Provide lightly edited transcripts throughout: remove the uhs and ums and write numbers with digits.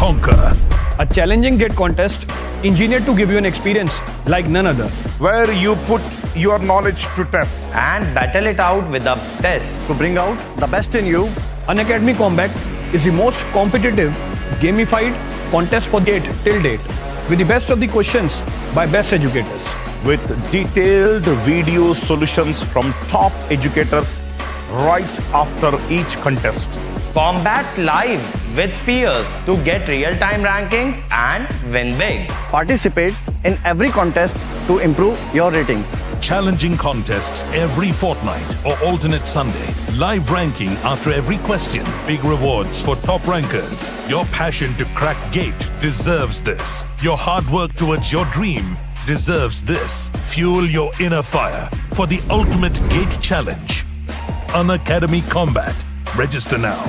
conquer. A challenging gate contest engineered to give you an experience like none other. where you put your knowledge to test. and battle it out with a test. To bring out the best in you, Unacademy Combat is the most competitive, gamified contest for gate till date, with the best of the questions by best educators. With detailed video solutions from top educators right after each contest. Combat live with peers to get real-time rankings and win big. Participate in every contest to improve your ratings. Challenging contests every fortnight or alternate Sunday. Live ranking after every question. Big rewards for top rankers. Your passion to crack gate deserves this. Your hard work towards your dream deserves this. Fuel your inner fire for the ultimate gate challenge. Unacademy Combat. Register now.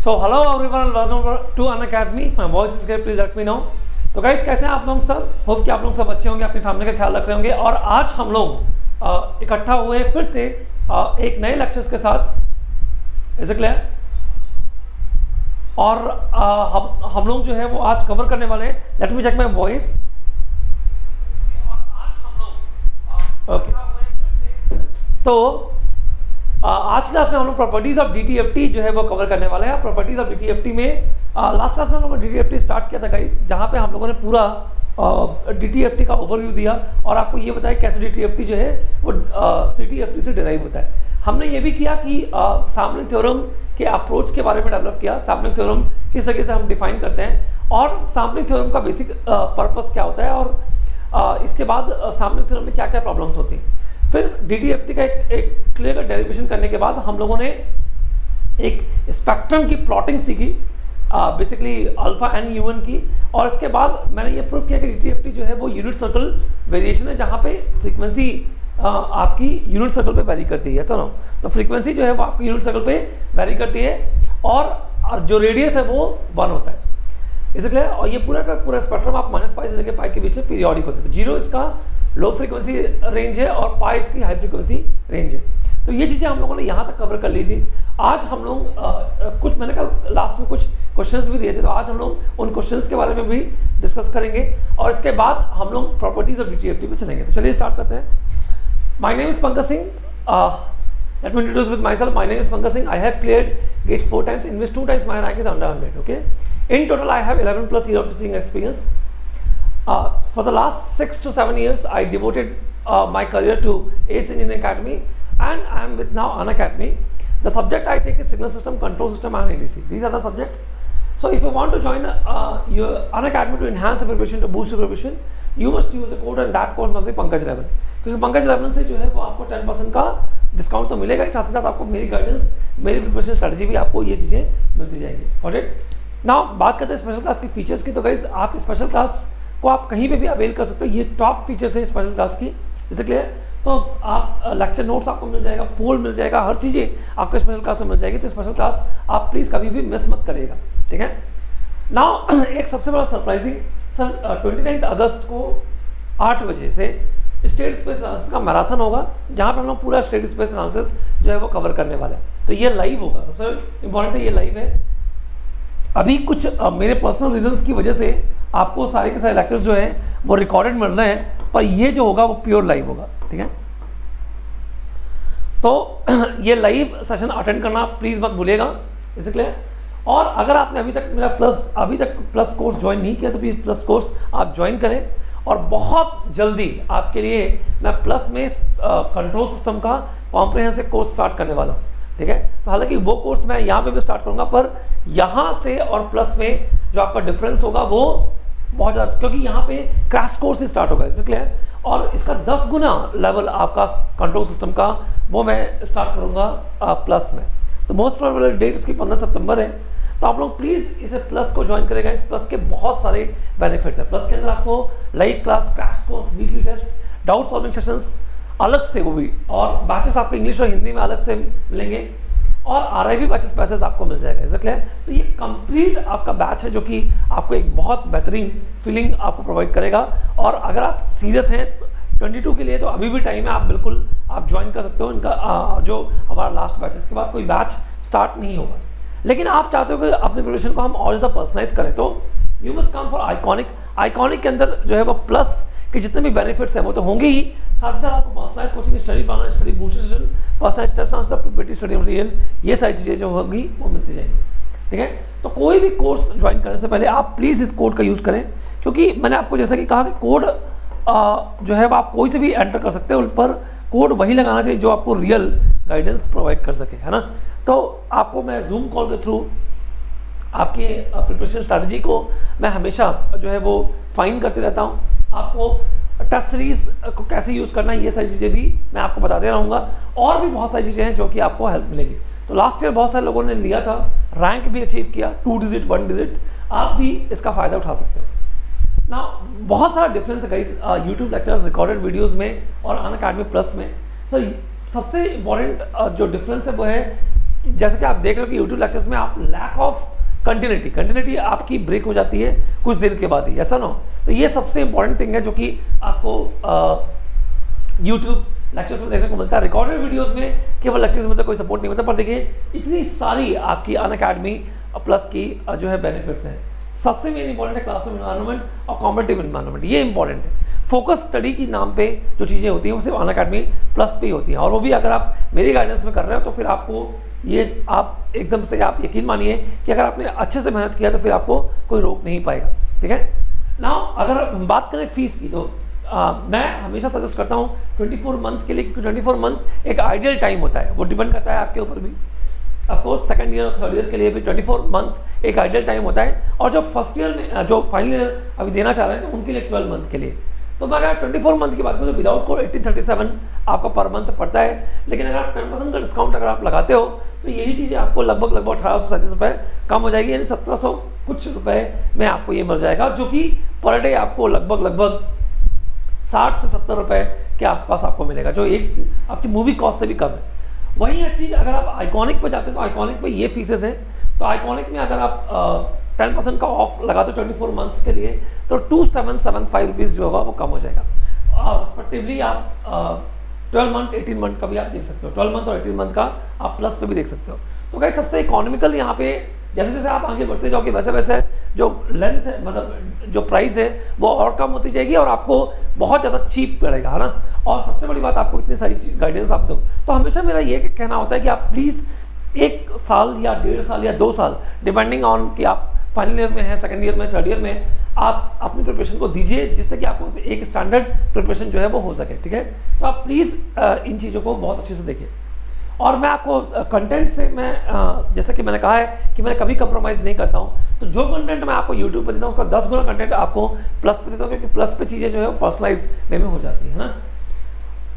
So hello everyone, welcome to Unacademy. My voice is clear, please let me know. तो guys, कैसे हैं आप लोग sir? Hope कि आप लोग सब अच्छे होंगे, अपनी फैमिली का ख्याल रख रहे होंगे। और आज हम लोग इकट्ठा हुए फिर से एक नए लेक्चर्स के साथ। Is it clear? और हम लोग जो है वो आज कवर करने वाले हैं। Let me check my voice. Okay, तो आज क्लास में हम लोग प्रॉपर्टीज ऑफ डीटीएफटी जो है वो कवर करने वाले हैं। प्रॉपर्टीज ऑफ डीटीएफटी में लास्ट क्लास में हम लोगों ने डीटीएफटी स्टार्ट किया था गाइस, जहां पे हम लोगों ने पूरा डीटीएफटी का ओवरव्यू दिया और आपको ये बताया कैसे डीटीएफटी जो है वो सीटीएफटी से डिराइव होता है। हमने ये भी किया कि सैम्पलिंग थ्योरम के अप्रोच के बारे में डेवलप किया। सैम्पलिंग थ्योरम किस तरीके से हम डिफाइन करते हैं और सैम्पलिंग थ्योरम का बेसिक पर्पस क्या होता है और इसके बाद सैम्पलिंग थ्योरम में क्या क्या प्रॉब्लम्स होती हैं। फिर डीटीएफटी का एक क्लियर कट डेरिवेशन करने के बाद हम लोगों ने एक स्पेक्ट्रम की प्लॉटिंग सीखी, बेसिकली अल्फा एन यूएन की। और इसके बाद मैंने ये प्रूव किया कि डीटीएफटी जो है वो यूनिट सर्कल वेरिएशन है, जहाँ पे फ्रीक्वेंसी आपकी यूनिट सर्कल पे वैरी करती है। सुनो, तो फ्रीक्वेंसी जो है वो आपकी यूनिट सर्कल पे वैरी करती है और जो रेडियस है वो 1 होता है। इसे क्लियर। और ये पूरा का पूरा स्पेक्ट्रम आप -π से लेकर π के बीच में पीरियोडिक होते हैं। तो 0 इसका लो फ्रीक्वेंसी रेंज है और π इसकी हाई फ्रीक्वेंसी रेंज है। तो ये चीज़ें हम लोगों ने यहाँ तक कवर कर ली थी। आज हम लोग कुछ, मैंने कल लास्ट में कुछ क्वेश्चंस भी दिए थे, तो आज हम लोग उन क्वेश्चंस के बारे में भी डिस्कस करेंगे और इसके बाद हम लोग प्रॉपर्टीज ऑफ DTFT पे चलेंगे। तो चलिए स्टार्ट करते हैं। My name is Pankaj Singh. Let me introduce with myself. My name is Pankaj Singh. I have cleared GATE 4 times, in which 2 times my rank is under 100. Okay. In total, I have 11 plus years of teaching experience. For the last 6 to 7 years, I devoted my career to ACE Engineering Academy, and I am with now Unacademy. The subject I take is signal system, control system, and ADC. These are the subjects. So, if you want to join your Unacademy to enhance your preparation, to boost your preparation, you must use a code, and that code must be Pankaj 11. क्योंकि पंकज 11 से जो है वो आपको 10% का discount तो मिलेगा ही, साथ ही साथ आपको मेरी गाइडेंस, मेरी प्रिपरेशन स्ट्रेटजी भी आपको ये चीज़ें मिलती जाएंगी। Got it. नाउ बात करते हैं स्पेशल क्लास की फीचर्स की। तो गाइस आप स्पेशल क्लास को आप कहीं पे भी अवेल कर सकते हो। ये टॉप फीचर्स है स्पेशल क्लास की, जैसे क्लियर। तो आप लेक्चर नोट्स आपको मिल जाएगा, पोल मिल जाएगा, हर चीज़ें आपको स्पेशल क्लास में मिल जाएगी। तो स्पेशल क्लास आप प्लीज़ कभी भी मिस मत करिएगा, ठीक है। नाउ एक सबसे बड़ा सरप्राइजिंग, सर 29 अगस्त को 8 बजे से स्टेट स्पेस एनालिसिस का मैराथन होगा, जहाँ पे हम लोग पूरा स्टेट स्पेस एनालिसिस जो है वो कवर करने वाले हैं। तो ये लाइव होगा, सबसे इम्पोर्टेंट है ये लाइव है। अभी कुछ मेरे पर्सनल रीजंस की वजह से आपको सारे के सारे लेक्चर्स जो है वो रिकॉर्डेड मिल रहे हैं, पर ये जो होगा वो प्योर लाइव होगा, ठीक है। तो ये लाइव सेशन अटेंड करना प्लीज़ मत भूलिएगा, इसे क्लियर। और अगर आपने अभी तक प्लस कोर्स ज्वाइन नहीं किया तो प्लीज़ प्लस कोर्स आप ज्वाइन करें। और बहुत जल्दी आपके लिए मैं प्लस में कंट्रोल सिस्टम का कॉम्प्रिहेंसिव कोर्स स्टार्ट करने वाला हूँ, ठीक है। तो हालांकि वो कोर्स मैं यहाँ पे भी स्टार्ट करूँगा, पर यहाँ से और प्लस में जो आपका डिफरेंस होगा वो बहुत ज़्यादा, क्योंकि यहाँ पे क्रैश कोर्स ही स्टार्ट होगा, इससे क्लियर। और इसका 10 गुना लेवल आपका कंट्रोल सिस्टम का वो मैं स्टार्ट करूँगा प्लस में। तो मोस्ट प्रोबेबल डेट उसकी 15 सितंबर है। तो आप लोग प्लीज़ इसे प्लस को ज्वाइन करेगा। इस प्लस के बहुत सारे बेनिफिट्स हैं। प्लस के अंदर आपको live class, crash course, weekly test, doubt solving sessions अलग से, वो भी, और बैचेस आपको इंग्लिश और हिंदी में अलग से मिलेंगे, और RIV बैचेस पैसेज आपको मिल जाएगा, इसे क्लियर। तो ये कंप्लीट आपका बैच है जो कि आपको एक बहुत बेहतरीन फीलिंग आपको प्रोवाइड करेगा। और अगर आप सीरियस हैं 22 के लिए तो अभी भी टाइम है, आप बिल्कुल आप ज्वाइन कर सकते हो इनका जो हमारा लास्ट बैच, इसके बाद कोई बैच स्टार्ट नहीं होगा। लेकिन आप चाहते हो कि अपने प्रिपरेशन को हम और ज़्यादा पर्सनलाइज करें, तो you must come for iconic. Iconic के अंदर जो है वो प्लस के जितने भी बेनिफिट्स हैं वो तो होंगे ही, साथ ही साथ आपको personalise coaching, study planner, study booster session, personalise test answer, preparatory study material, ये सारी चीज़ें जो होगी वो मिलती जाएंगी, ठीक है। तो कोई भी कोर्स ज्वाइन करने से पहले आप प्लीज़ इस कोड का यूज़ करें, क्योंकि मैंने आपको जैसा कि कहा कि कोड जो है वो आप कोई से भी एंटर कर सकते हो, पर कोड वही लगाना चाहिए जो आपको रियल गाइडेंस प्रोवाइड कर सके, है ना। तो आपको मैं जूम कॉल के थ्रू आपकी प्रिपरेशन स्ट्रैटेजी को मैं हमेशा जो है वो फाइन करते रहता हूँ। आपको टेस्ट सीरीज को कैसे यूज़ करना है ये सारी चीज़ें भी मैं आपको बताते रहूँगा, और भी बहुत सारी चीज़ें हैं जो कि आपको हेल्प मिलेगी। तो लास्ट ईयर बहुत सारे लोगों ने लिया था, रैंक भी अचीव किया, 2 डिजिट 1 डिजिट, आप भी इसका फ़ायदा उठा सकते हो ना। बहुत सारा डिफरेंस है guys YouTube lectures, recorded videos में और अनअकैडमी प्लस में। सर सबसे इंपॉर्टेंट जो डिफरेंस है वो है, जैसे कि आप देख रहे हो कि यूट्यूब लेक्चर्स में आप लैक ऑफ कंटिन्यूटी आपकी ब्रेक हो जाती है कुछ देर के बाद ही, ऐसा ना हो। तो ये सबसे इंपॉर्टेंट थिंग है जो कि आपको यूट्यूब लेक्चर्स में देखने को मिलता है। रिकॉर्डेड वीडियोस में केवल लेक्चर्स में तो कोई सपोर्ट नहीं मिलता, पर देखिए इतनी सारी आपकी अनअकैडमी प्लस की जो है बेनिफिट्स हैं। सबसे मेन इंपॉर्टेंट है क्लासरूम एनवायरनमेंट और कॉम्पिटिटिव एनवायरनमेंट, ये इंपॉर्टेंट है। फोकस स्टडी की नाम पे जो चीज़ें होती हैं वो सिर्फ अनअकैडमी प्लस पे ही होती हैं, और वो भी अगर आप मेरी गाइडेंस में कर रहे हो तो फिर आपको ये आप एकदम से आप यकीन मानिए कि अगर आपने अच्छे से मेहनत किया तो फिर आपको कोई रोक नहीं पाएगा, ठीक है ना। अगर हम बात करें फीस की, तो मैं हमेशा सजेस्ट करता हूँ 24 मंथ के लिए, क्योंकि 24 मंथ एक आइडियल टाइम होता है, वो डिपेंड करता है आपके ऊपर भी। ऑफकोर्स सेकंड ईयर और थर्ड ईयर के लिए भी 24 मंथ एक आइडियल टाइम होता है, और जो फर्स्ट ईयर में जो फाइनल ईयर अभी देना चाह रहे हैं तो उनके लिए 12 मंथ के लिए। तो मैं अगर 24 मंथ की बात करूँ तो विदाउट कोड 1837 आपका पर मंथ पड़ता है, लेकिन अगर आप 10% का डिस्काउंट अगर आप लगाते हो तो यही चीज़ें आपको लगभग 1837 रुपये कम हो जाएगी, यानी 1700 कुछ रुपए में आपको ये मिल जाएगा, जो कि पर डे आपको लगभग 60 से 70 रुपये के आसपास आपको मिलेगा, जो एक आपकी मूवी कॉस्ट से भी कम है। वही चीज़ अगर आप आइकॉनिक पे जाते हैं तो आइकॉनिक पे ये फीसेस हैं। तो आइकॉनिक में अगर आप 10% का ऑफ लगा दो 24 मंथ्स के लिए, तो 2775 रुपीज़ जो होगा वो कम हो जाएगा। और रिस्पेक्टिवली आप 12 मंथ 18 मंथ का भी आप देख सकते हो, 12 मंथ और 18 मंथ का आप प्लस पे भी देख सकते हो। तो गाइस सबसे इकोनॉमिकल यहाँ पे जैसे जैसे आप आगे बढ़ते जाओगे वैसे वैसे जो लेंथ है, मतलब जो प्राइस है वो और कम होती जाएगी और आपको बहुत ज़्यादा चीप पड़ेगा, है ना। और सबसे बड़ी बात, आपको इतनी सारी गाइडेंस आप दो, तो हमेशा मेरा ये कहना होता है कि आप प्लीज़ 1 साल या 1.5 साल या 2 साल डिपेंडिंग ऑन कि आप फाइनल ईयर में हैं, सेकेंड ईयर में, थर्ड ईयर में, आप अपनी प्रिपरेशन को दीजिए जिससे कि आपको एक स्टैंडर्ड प्रिपरेशन जो है वो हो सके, ठीक है। तो आप प्लीज़ इन चीज़ों को बहुत अच्छे से देखिए। और मैं आपको कंटेंट से मैं जैसा कि मैंने कहा है कि मैं कभी कंप्रोमाइज़ नहीं करता हूँ, तो जो कंटेंट मैं आपको यूट्यूब पर देता हूँ उसका 10 गुना कंटेंट आपको प्लस पे देता हूँ, क्योंकि प्लस पे चीज़ें जो है वो पर्सनलाइज वे में हो जाती है ना।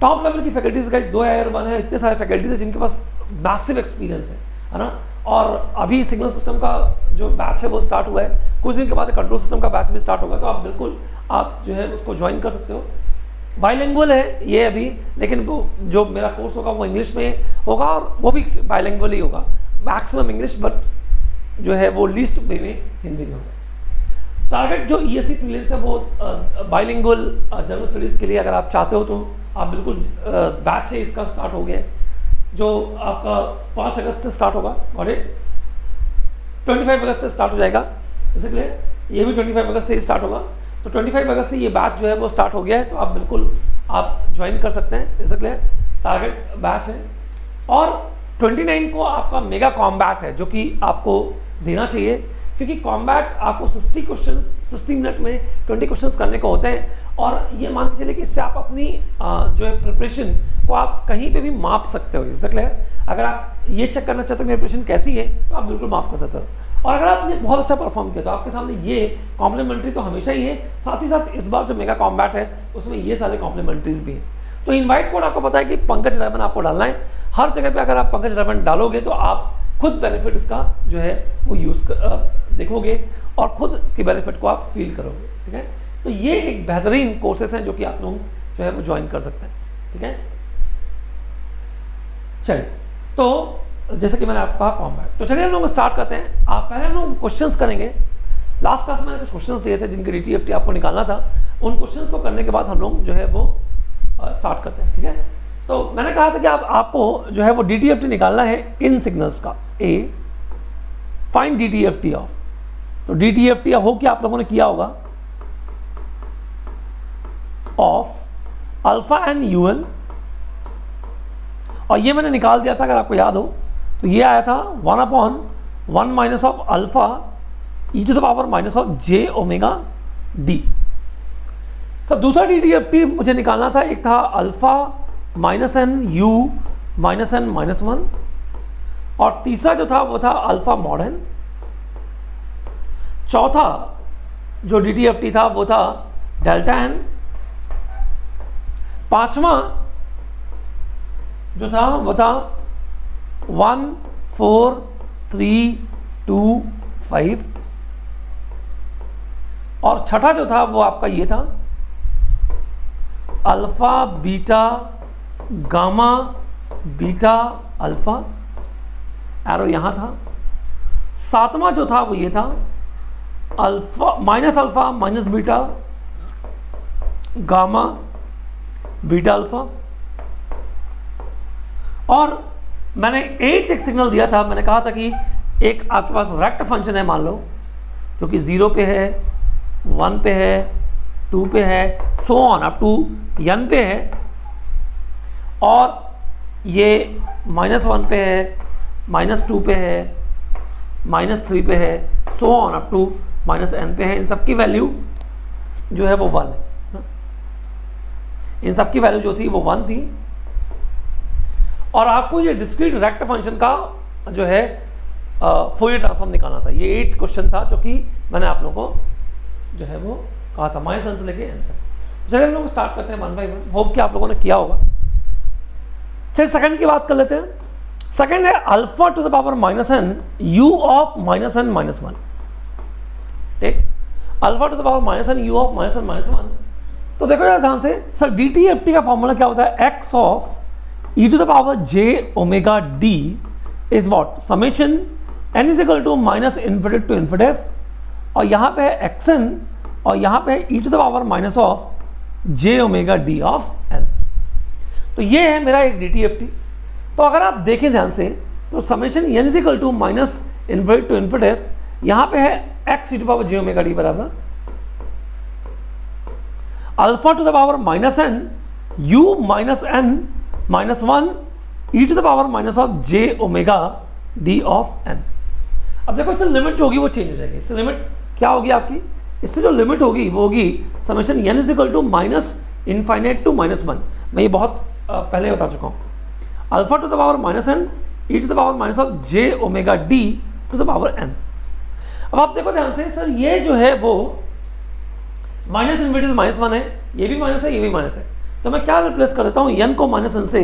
टॉप लेवल की फैकल्टीज गाइस 2IR1 है, इतने सारे फैकल्टीज है जिनके पास मैसिव एक्सपीरियंस है ना। और अभी सिग्नल सिस्टम का जो बैच है वो स्टार्ट हुआ है, कुछ दिन के बाद कंट्रोल सिस्टम का बैच भी स्टार्ट होगा, तो आप बिल्कुल आप जो है उसको ज्वाइन कर सकते हो। बाइलिंगुअल है ये अभी, लेकिन वो जो मेरा कोर्स होगा वो इंग्लिश में होगा और वो भी बाइलिंगुअल ही होगा, मैक्सिमम इंग्लिश, बट जो है वो लीस्ट वे में हिंदी में होगा। टारगेट जो ESE प्रीलिम्स है वो बाइलिंगुअल जनरल स्टडीज़ के लिए अगर आप चाहते हो तो आप बिल्कुल बैच है इसका स्टार्ट हो गया है, जो आपका 5 अगस्त से स्टार्ट होगा और 25 अगस्त से स्टार्ट हो जाएगा, इसलिए ये भी 25 अगस्त से ही स्टार्ट होगा। तो 25 अगस्त से ये बैच जो है वो स्टार्ट हो गया है, तो आप बिल्कुल आप ज्वाइन कर सकते हैं, इसलिए टारगेट बैच है। और 29 को आपका मेगा कॉम्बैट है जो कि आपको देना चाहिए, क्योंकि कॉम्बैट आपको 60 मिनट में 20 क्वेश्चंस करने को होते हैं, और ये मान के चलिए कि इससे आप अपनी जो है प्रिपरेशन को आप कहीं पे भी माप सकते हो, इसलिए अगर आप ये चेक करना चाहते हो मेरी प्रिपरेशन कैसी है तो आप बिल्कुल माप कर सकते हो। और अगर आपने बहुत अच्छा परफॉर्म किया तो आपके सामने ये कॉम्प्लीमेंट्री तो हमेशा ही है, साथ ही साथ इस बार जो मेगा कॉम्बैट है उसमें ये सारे कॉम्प्लीमेंट्रीज भी हैं। तो इनवाइट कोड आपको पता है कि पंकज 11 आपको डालना है, हर जगह पे अगर आप पंकज 11 डालोगे तो आप खुद बेनिफिट इसका जो है वो यूज़ देखोगे और खुद इसके बेनिफिट को आप फील करोगे, ठीक है। तो ये एक बेहतरीन कोर्सेस हैं जो कि आप लोग जो है वो ज्वाइन कर सकते हैं, ठीक है। चलिए, तो जैसे कि मैंने आपको कहा कॉम्बैट, तो चलिए हम लोग स्टार्ट करते हैं। आप पहले हम लोग क्वेश्चंस करेंगे। लास्ट क्लास में मैंने कुछ क्वेश्चंस दिए थे जिनके DTFT आपको निकालना था, उन क्वेश्चंस को करने के बाद हम लोग जो है वो स्टार्ट करते हैं, ठीक है। तो मैंने कहा था कि आपको जो है वो DTFT निकालना है इन सिग्नल्स का। फाइंड DTFT ऑफ, तो DTFT हो कि आप लोगों ने किया होगा ऑफ अल्फा एंड UN, और ये मैंने निकाल दिया था अगर आपको याद हो, तो ये आया था 1/1 minus of alpha e⁻ minus of j⍵d। Sir दूसरा DTFT मुझे निकालना था, एक था अल्फा -n u -n-1, और तीसरा जो था वो था अल्फा mod n। चौथा जो DTFT था वो था डेल्टा n। पांचवा जो था वो था 1 4 3 2 5, और छठा जो था वो आपका ये था alpha beta gamma beta alpha, arrow यहां था। सातवां जो था वो ये था alpha minus beta gamma beta alpha, और मैंने 8 एक सिग्नल दिया था। मैंने कहा था कि एक आपके पास रेक्ट फंक्शन है, मान लो, जो कि 0 पे है, 1 पे है, 2 पे है, so on up to n पे है, और ये -1 पे है, -2 पे है, -3 पे है, so on up to -n पे है। इन सब की वैल्यू जो है वो 1 है, इन सब की वैल्यू जो थी वो 1 थी। और आपको ये डिस्क्रीट रेक्ट फंक्शन का जो है फोरियर ट्रांसफॉर्म निकालना था। ये 8 क्वेश्चन था जो कि मैंने आप लोगों को जो है वो कहा था, -n से लेके n तक। चलिए हम लोग स्टार्ट करते हैं 1 बाय 1। होप कि आप लोगों ने किया होगा। चलिए सेकंड की बात कर लेते हैं। सेकंड है alpha to the power -n u of -n-1, ठीक। Alpha to the power -n u of -n-1। तो देखो यार ध्यान से, सर DTFT का फॉर्मूला क्या होता है? x of e⁻j⍵d is what? Summation n is equal to -∞ to ∞ और यहाँ पे है xn और यहाँ पे है e to the power minus of j omega d of n। तो ये है मेरा एक DTFT। तो अगर आप देखें ध्यान से तो summation n is equal to minus infinity to infinity, यहाँ पे है x e to power j omega d बराबर alpha to the power minus n u minus n minus 1 e to the power minus of j omega d of n। अब देखो इससे limit जो होगी वो चेंज हो जाएगी। इससे लिमिट क्या होगी आपकी, इससे जो लिमिट होगी वो होगी summation n is equal to minus infinite to minus 1। मैं ये बहुत पहले बता चुका हूँ। Alpha to the power minus n e to the power minus of j omega d to the power n। अब आप देखो ध्यान से, सर ये जो है वो माइनस इनफिनिटी माइनस 1 है, ये भी माइनस है, ये भी माइनस है। तो मैं क्या रिप्लेस कर देता हूँ, n को माइनस n से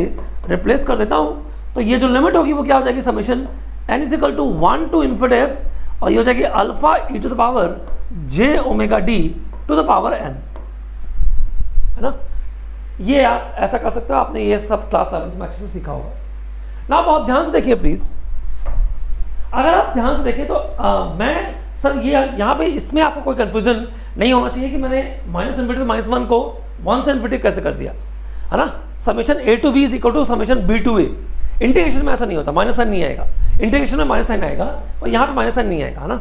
रिप्लेस कर देता हूँ। तो ये जो लिमिट होगी वो क्या हो जाएगी, summation n is equal to 1 to infinity f और ये हो जाएगी alpha e to the power j omega d to the power n, है ना। ये आप ऐसा कर सकते हो, आपने ये सब क्लास 11th में अच्छे से सीखा होगा ना। बहुत ध्यान से देखिए प्लीज, अगर आप ध्यान से देखें तो मैं सर ये यहाँ पे इसमें आपको कोई कंफ्यूजन नहीं होना चाहिए कि मैंने माइनस इन्फिनिटी माइनस 1 को 1 से इन्फिनिटी कैसे कर दिया, है ना। Summation a to b is equal to summation b to a। Integration में ऐसा नहीं होता, माइनस n नहीं आएगा, इंटीग्रेशन में माइनस n आएगा और यहाँ पे माइनस n नहीं आएगा, है ना।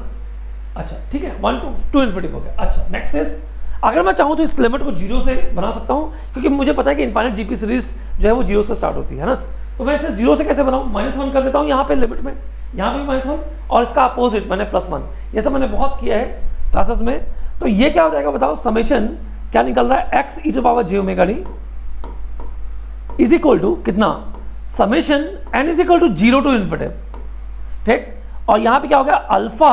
अच्छा ठीक है, 1 टू इन्फिनिटी हो गया। अच्छा नेक्स्ट इज, अगर मैं चाहूँ तो इस लिमिट को 0 से बना सकता हूँ, क्योंकि मुझे पता है कि इनफाइनाइट जीपी सीरीज जो है वो 0 से स्टार्ट होती है ना। तो मैं इसे 0 से कैसे बनाऊँ, -1 कर देता हूँ यहाँ पे लिमिट में, यहाँ पे भी -1 और इसका अपोजिट मैंने +1। ये सब मैंने बहुत किया है क्लासेस में। तो ये क्या हो जाएगा बताओ, समेशन क्या निकल रहा है, x e to power j omega d is equal to कितना, summation n is equal to 0 to infinity, ठीक। और यहाँ पे क्या हो गया, alpha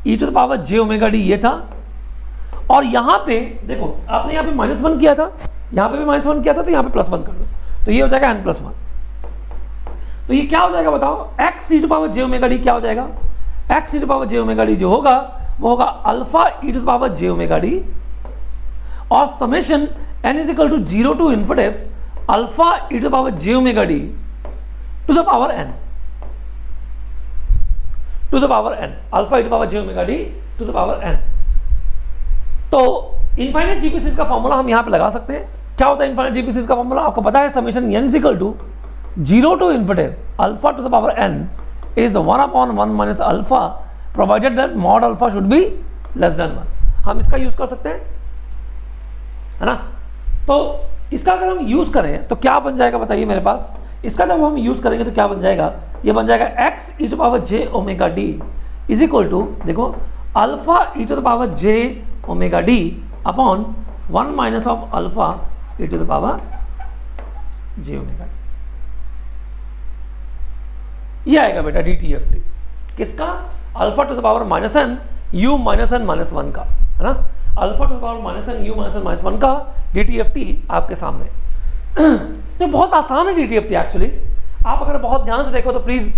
e to the power j omega d ये था। और यहाँ पे देखो आपने यहाँ पे -1 किया था, यहाँ पे भी -1 किया था, तो यहाँ पे +1 कर दो, तो ये हो जाएगा n+1। तो ये क्या हो जाएगा बताओ, x e to power j omega d क्या हो जाएगा, x e to power j omega d जो होगा वो होगा alpha e to power j omega d और summation n is equal to 0 to infinity alpha e to power j omega d to the power n, to the power n, alpha e to power j omega d to the power n। तो infinite GP series का formula हम यहाँ पे लगा सकते हैं। क्या होता है इनफाइनाइट जीपी सीरीज का फॉर्मूला, आपको पता है, summation n is equal to 0 to infinity alpha to the power n is 1/1 minus alpha provided that mod alpha should be less than 1। हम इसका यूज कर सकते हैं, है ना। तो इसका अगर हम यूज करें तो क्या बन जाएगा बताइए मेरे पास, इसका जब हम यूज करेंगे तो क्या बन जाएगा, ये बन जाएगा x e to power j omega d is equal to, देखो alpha e to the power j omega d upon 1 minus of alpha e to the power j omega. ये आएगा बेटा DTFT किसका, alpha to the power -n u -n -1 का, है ना। Alpha to the power -n u -n -1 का DTFT आपके सामने। तो बहुत आसान है DTFT एक्चुअली। आप अगर बहुत ध्यान से देखो तो प्लीज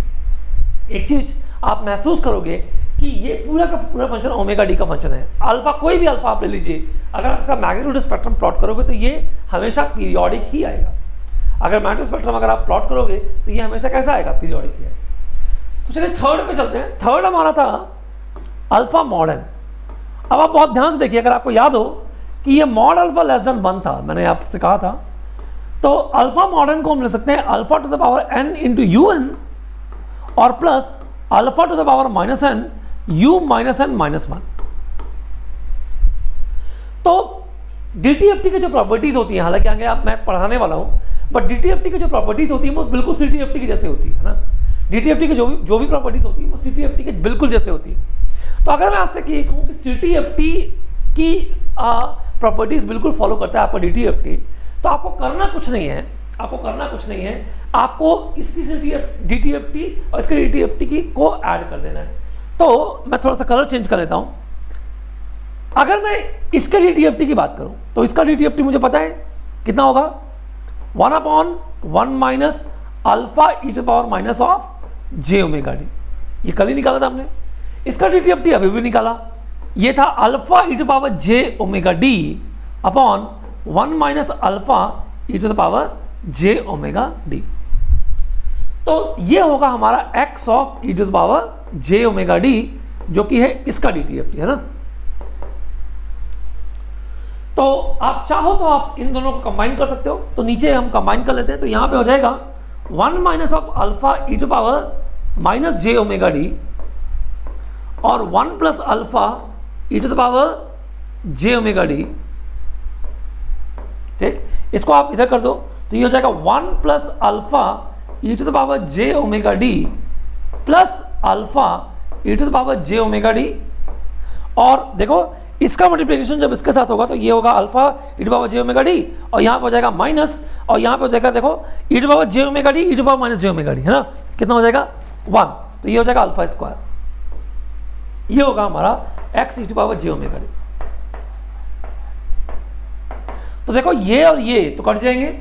एक चीज आप महसूस करोगे कि ये पूरा का पूरा फंक्शन ओमेगा डी का फंक्शन है। अल्फा, कोई भी अल्फा आप ले लीजिए, अगर आप इसका मैग्नीट्यूड स्पेक्ट्रम प्लॉट करोगे तो ये हमेशा पीरियोडिक ही आएगा। अगर मैग्नीट्यूड स्पेक्ट्रम अगर आप प्लॉट करोगे तो ये हमेशा कैसा आएगा, पीरियोडिक ही आएगा। तो चलिए थर्ड पे चलते हैं। थर्ड हमारा था अल्फा मॉड n। अब आप बहुत ध्यान से देखिए, अगर आपको याद हो कि ये मॉड अल्फा लेस देन 1 था, मैंने आपसे कहा था, तो अल्फा मॉड n को हम ले सकते हैं alpha to the power n into u n और plus alpha to the power -n u -n -1। तो DTFT की जो प्रॉपर्टीज होती हैं, हालांकि आगे आप मैं पढ़ाने वाला हूं, बट DTFT की जो प्रॉपर्टीज होती है वो बिल्कुल CTFT की जैसे होती है ना। DTFT की जो भी प्रॉपर्टीज होती है वो CTFT के बिल्कुल जैसे होती है। तो अगर मैं आपसे ये कहूँ कि CTFT की प्रॉपर्टीज बिल्कुल फॉलो करता है आपका DTFT, तो आपको करना कुछ नहीं है, आपको इसकी DTFT और इसके DTFT की को ऐड कर देना है। तो मैं थोड़ा सा कलर चेंज कर लेता हूं। अगर मैं इसके DTFT की बात करूं तो इसका DTFT मुझे पता है कितना होगा, 1/1 minus alpha e to power minus of j omega d। ये कल ही निकाला था हमने। इसका DTFT अभी भी निकाला, ये था alpha e to power j omega d upon 1 minus alpha e to the power j omega d। तो ये होगा हमारा x of e to the power j omega d, जो कि है इसका DTFT, है ना। तो आप चाहो तो आप इन दोनों को कंबाइन कर सकते हो। तो नीचे हम कंबाइन कर लेते हैं, तो यहाँ पे हो जाएगा 1 minus of alpha e to power minus j omega d और 1 plus alpha e to the power j omega d. ठीक, इसको आप इधर कर दो तो ये हो जाएगा 1 plus alpha e to the power j omega d plus alpha e to the power j omega d. और देखो इसका मल्टीप्लिकेशन जब इसके साथ होगा तो ये होगा alpha e to power j omega d और यहाँ पे हो जाएगा माइनस और यहाँ पे हो जाएगा देखो e to power j omega d e to power minus j omega d, है ना। कितना हो जाएगा 1, तो ये हो जाएगा अल्फा स्क्वायर, ये होगा हमारा x e to power j omega d. तो देखो ये और ये तो कट जाएंगे,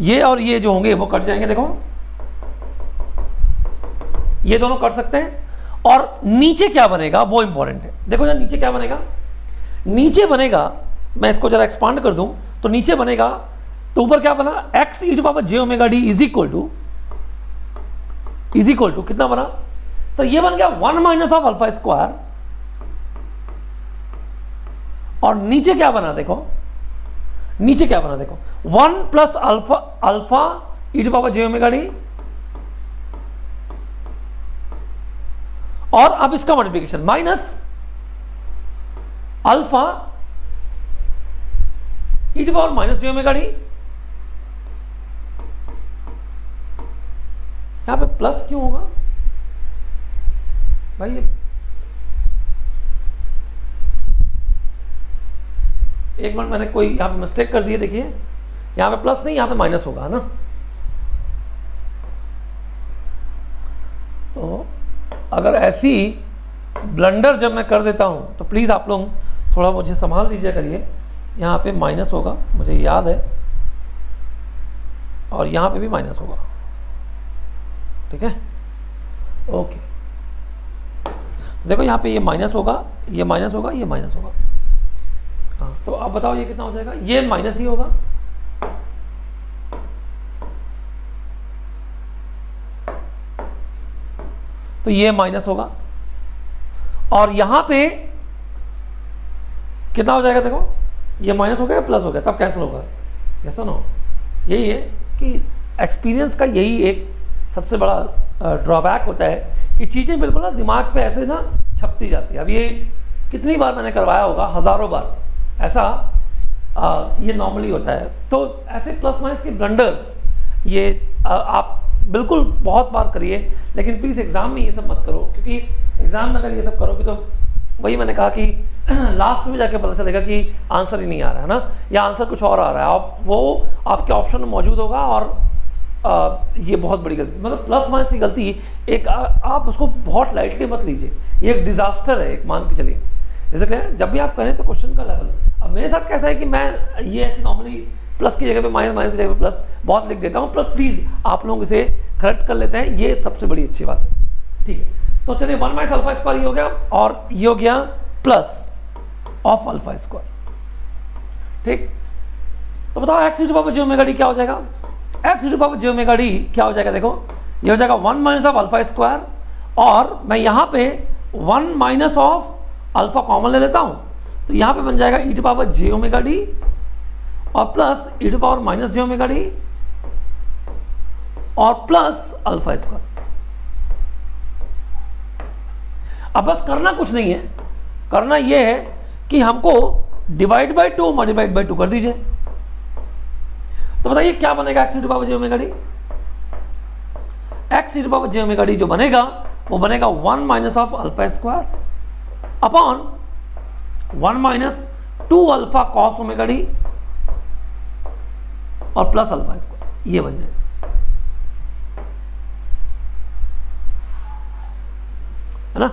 ये और ये जो होंगे वो कट जाएंगे। देखो ये दोनों कट सकते हैं और नीचे क्या बनेगा वो इंपॉर्टेंट है। देखो ना नीचे क्या बनेगा, नीचे बनेगा, मैं इसको जरा एक्सपांड कर दूं तो नीचे बनेगा, तो ऊपर क्या बना x e to power j omega d is equal to कितना बना, तो ये बन गया 1 माइनस ऑफ अल्फा स्क्वायर और नीचे क्या बना देखो, नीचे क्या बना देखो 1 plus alpha e to power j omega d और अब इसका multiplication minus alpha e to power minus j omega d. यहां पे प्लस क्यों होगा भाई, एक मिनट मैंने कोई यहां पे मिस्टेक कर दी है। देखिए यहां पे प्लस नहीं, यहां पे माइनस होगा, है ना। तो अगर ऐसी ब्लंडर जब मैं कर देता हूं तो प्लीज आप लोग थोड़ा मुझे संभाल लीजिए करिए। यहां पे माइनस होगा मुझे याद है और यहां पे भी माइनस होगा, ठीक है, ओके। तो देखो यहाँ पे ये माइनस होगा, ये माइनस होगा, ये माइनस होगा। हाँ, तो अब बताओ ये कितना हो जाएगा, ये माइनस ही होगा, तो ये माइनस होगा और यहां पे कितना हो जाएगा, देखो ये माइनस हो गया प्लस हो गया, तब कैंसिल होगा। कैसा ना हो, यही है कि एक्सपीरियंस का यही एक सबसे बड़ा ड्रॉबैक होता है कि चीज़ें बिल्कुल ना दिमाग पे ऐसे ना छपती जाती है। अब ये कितनी बार मैंने करवाया होगा, हज़ारों बार ऐसा ये नॉर्मली होता है। तो ऐसे प्लस माइनस के ब्लंडर्स ये आप बिल्कुल बहुत बार करिए, लेकिन प्लीज़ एग्ज़ाम में ये सब मत करो, क्योंकि एग्ज़ाम में अगर ये सब करोगे तो वही मैंने कहा कि लास्ट में जाके पता चलेगा कि आंसर ही नहीं आ रहा है ना, या आंसर कुछ और आ रहा है। आप वो आपके ऑप्शन में मौजूद होगा और ये बहुत बड़ी गलती, मतलब प्लस माइनस की गलती एक आप उसको बहुत लाइटली मत लीजिए, ये एक डिजास्टर है, एक मान के चलिए। जैसे क्या जब भी आप करें तो क्वेश्चन का लेवल, अब मेरे साथ कैसा है कि मैं ये ऐसे नॉर्मली प्लस की जगह पे माइनस, माइनस की जगह पे प्लस बहुत लिख देता हूँ, पर प्लीज़ आप लोग इसे करेक्ट कर लेते हैं, ये सबसे बड़ी अच्छी बात है, ठीक है। तो चलिए 1 माइनस अल्फा स्क्वायर ये हो गया और ये हो गया प्लस ऑफ अल्फा स्क्वायर, ठीक। तो बताओ x to power j omega d क्या हो जाएगा, x to power j omega d क्या हो जाएगा, देखो ये हो जाएगा 1 माइनस ऑफ अल्फा स्क्वायर और मैं यहाँ पे 1 माइनस ऑफ अल्फा कॉमन ले लेता हूँ, तो यहाँ पे बन जाएगा e to power j omega d और plus e to power minus j omega d और प्लस अल्फा स्क्वायर। अब बस करना कुछ नहीं है, करना ये है कि हमको डिवाइड बाय 2 मल्टीप्लाइड बाय 2 कर दीजिए। तो बताइए क्या बनेगा x to power j omega d, x to power j omega d जो बनेगा वो बनेगा 1 minus of alpha square upon 1 minus 2 alpha cos omega d और प्लस अल्फा स्क्वायर, ये बन जाएगा, है ना।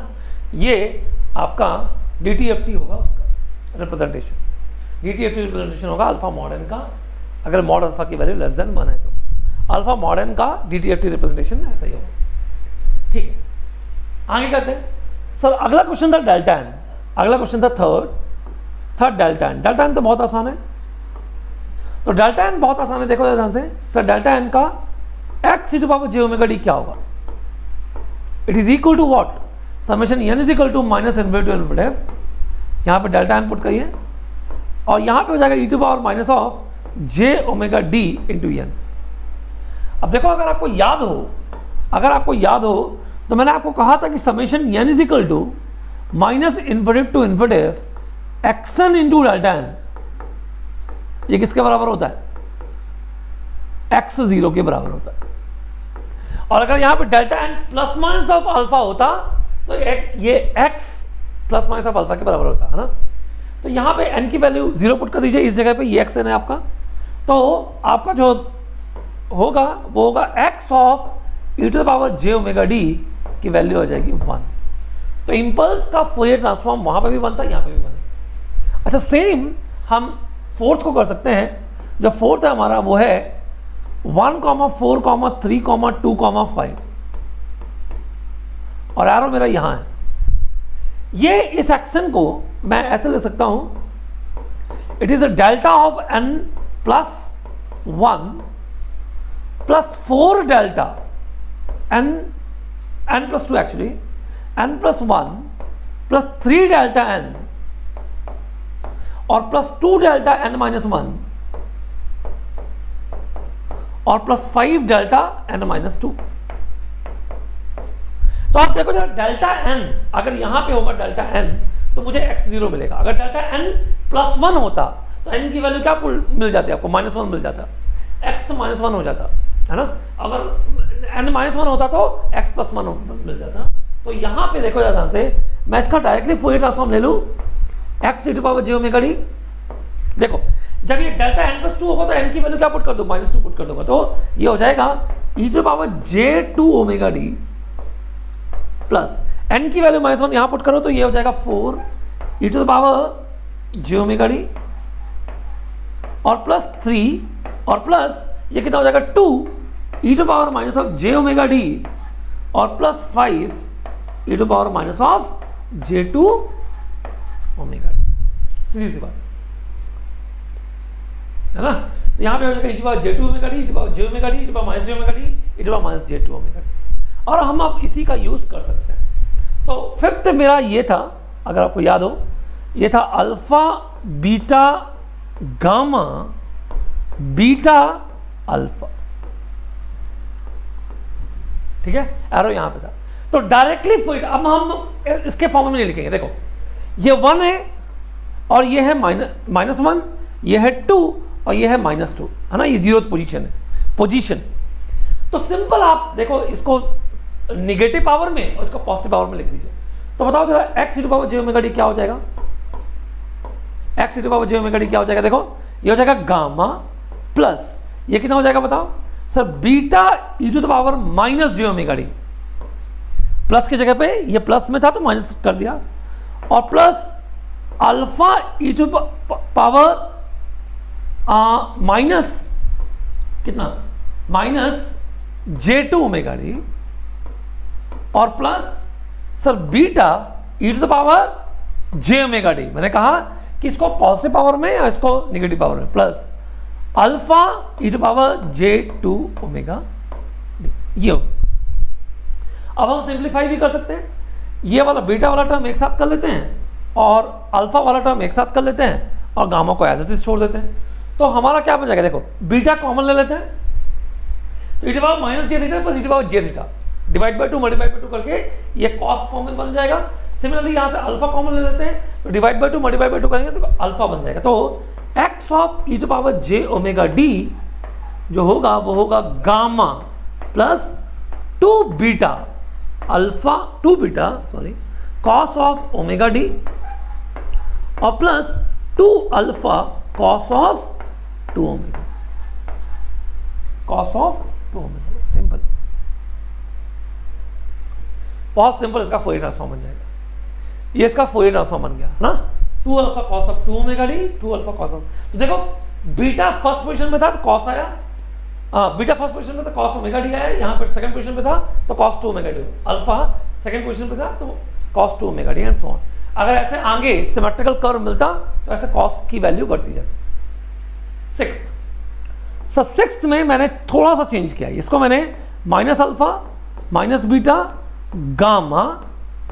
ये आपका DTFT होगा, उसका रिप्रेजेंटेशन, DTFT रिप्रेजेंटेशन होगा अल्फा मॉड n का, अगर मॉड अल्फा की वैल्यू लेस देन 1 है तो अल्फा मॉड n का DTFT रिप्रेजेंटेशन ऐसा ही होगा, ठीक है। आगे करते हैं सर, अगला क्वेश्चन था डेल्टा n, अगला क्वेश्चन था third delta n। Delta n तो बहुत आसान है, तो डेल्टा n बहुत आसान है, देखो ध्यान से सर, डेल्टा n का x to power j omega d क्या होगा, it is equal to what, summation n is equal to minus n by 2 n बटे f यहाँ पे डेल्टा एन पुट करिए और यहाँ पे हो जाएगा e to power minus of j omega d into n. अब देखो अगर आपको याद हो तो मैंने आपको कहा था कि summation n is equal to minus infinite to infinite x n into delta n. ये किसके बराबर होता है? एक्स 0 के बराबर होता है। और अगर यहाँ पे delta n plus minus of alpha होता तो ये x plus minus of alpha के बराबर होता है ना। तो यहाँ पे एन की वैल्यू 0 पुट कर दीजिए, इस जगह पे ये एक्स एन है आपका, तो आपका जो होगा वो होगा x of e to the power j omega d की वैल्यू हो जाएगी 1। तो इम्पल्स का फोरियर ट्रांसफॉर्म वहाँ पे भी 1 था, यहाँ पे भी 1 है। अच्छा, सेम हम फोर्थ को कर सकते हैं। जो फोर्थ है हमारा वो है 1, 4, 3, 2, 5 और एरो मेरा यहाँ है। ये इस एक्शन को मैं ऐसे ले सकता हूं, it is a delta of n plus 1 plus 4 delta n plus 2 actually n plus 1 plus 3 delta n और प्लस 2 डेल्टा n माइनस 1 और प्लस 5 डेल्टा n माइनस 2। तो आप देखो जरा डेल्टा n अगर यहां पे होगा डेल्टा n तो मुझे x0 मिलेगा। अगर डेल्टा n प्लस 1 होता तो n की वैल्यू क्या मिल जाती है आपको? -1 मिल जाता, x -1 हो जाता है ना। अगर n -1 होता तो x प्लस 1 मिल जाता। तो यहां पे देखो ध्यान से, मैं इसका डायरेक्टली फोरियर ट्रांसफॉर्म ले लूं x e to power j omega d. देखो जब ये डेल्टा n प्लस 2 होगा तो n की वैल्यू क्या पुट कर दूं? -2 पुट कर दूंगा, तो ये हो जाएगा e to power j2 omega d plus n की वैल्यू -1 यहां पुट करो तो ये हो जाएगा 4 e to the power j omega d और प्लस 3 और प्लस ये कितना हो जाएगा 2 e to power minus of j omega d और plus 5 e to power minus of j2 omega d. सीधी सी बात है ना। तो यहाँ पे हो जाएगा e to power j2 omega d, e to power j omega d, e to power minus j omega d, e to power minus j2 omega d. और हम अब इसी का यूज कर सकते हैं। तो फिफ्थ मेरा ये था, अगर आपको याद हो, ये था alpha beta gamma beta alpha. ठीक है, एरो यहां पे था। तो डायरेक्टली फोरियर, अब हम इसके फॉर्म में नहीं लिखेंगे। देखो ये 1 है और ये है -1, ये है 2 और ये है -2, है ना। ये 0th पोजीशन। तो सिंपल आप देखो इसको निगेटिव पावर में और इसको पॉजिटिव पावर में लिख दीजिए। तो बताओ जरा x e to power j omega d क्या हो जाएगा? x e to power j omega d क्या हो जाएगा? देखो ये हो जाएगा गामा प्लस ये कितना हो जाएगा बताओ sir? Beta e to the power minus j omega d. Plus की जगह पे ये प्लस में था तो माइनस कर दिया और plus alpha e to power minus कितना? माइनस j2 ओमेगा डी और plus sir beta e to the power j omega d. मैंने कहा कि इसको पॉजिटिव पावर में या इसको नेगेटिव पावर में, plus alpha e to power j2 omega d. ये हो। अब हम सिंप्लीफाई भी कर सकते हैं। ये वाला बीटा वाला टर्म एक साथ कर लेते हैं और अल्फा वाला टर्म एक साथ कर लेते हैं और गामा को एज इट इज छोड़ देते हैं। तो हमारा क्या बन जाएगा? देखो बीटा कॉमन ले लेते हैं तो e to power minus j theta plus e to power j theta divide by 2 multiply by 2 करके ये कॉस फॉर्म में बन जाएगा। सिमिलरली यहाँ से अल्फा कॉमन ले लेते हैं तो डिवाइड बाय 2 मल्टीप्लाई बाय 2 करेंगे तो अल्फा बन जाएगा। तो x of e to power j omega d जो होगा वो होगा gamma plus 2 beta alpha 2 beta sorry cos of omega d और plus 2 alpha cos of 2 omega, cos of 2 omega. Simple, बहुत सिंपल इसका फोरियर ट्रांसफॉर्म बन जाएगा। ये इसका फोरियर ट्रांसफॉर्म बन गया ना। 2 alpha cos of 2 omega D, 2 alpha cos of. तो देखो बीटा फर्स्ट पोजीशन में था तो कॉस आया, बीटा फर्स्ट पोजीशन में तो कॉस ओमेगा डी आया, यहाँ पर सेकंड पोजीशन पे था तो cos 2 omega D. Alpha second position पे था तो cos 2 omega D and so on. अगर ऐसे आगे सिमेट्रिकल कर्व मिलता तो ऐसे कॉस की वैल्यू बढ़ती जाती। सिक्स्थ में मैंने थोड़ा सा चेंज किया, इसको मैंने minus alpha minus beta gamma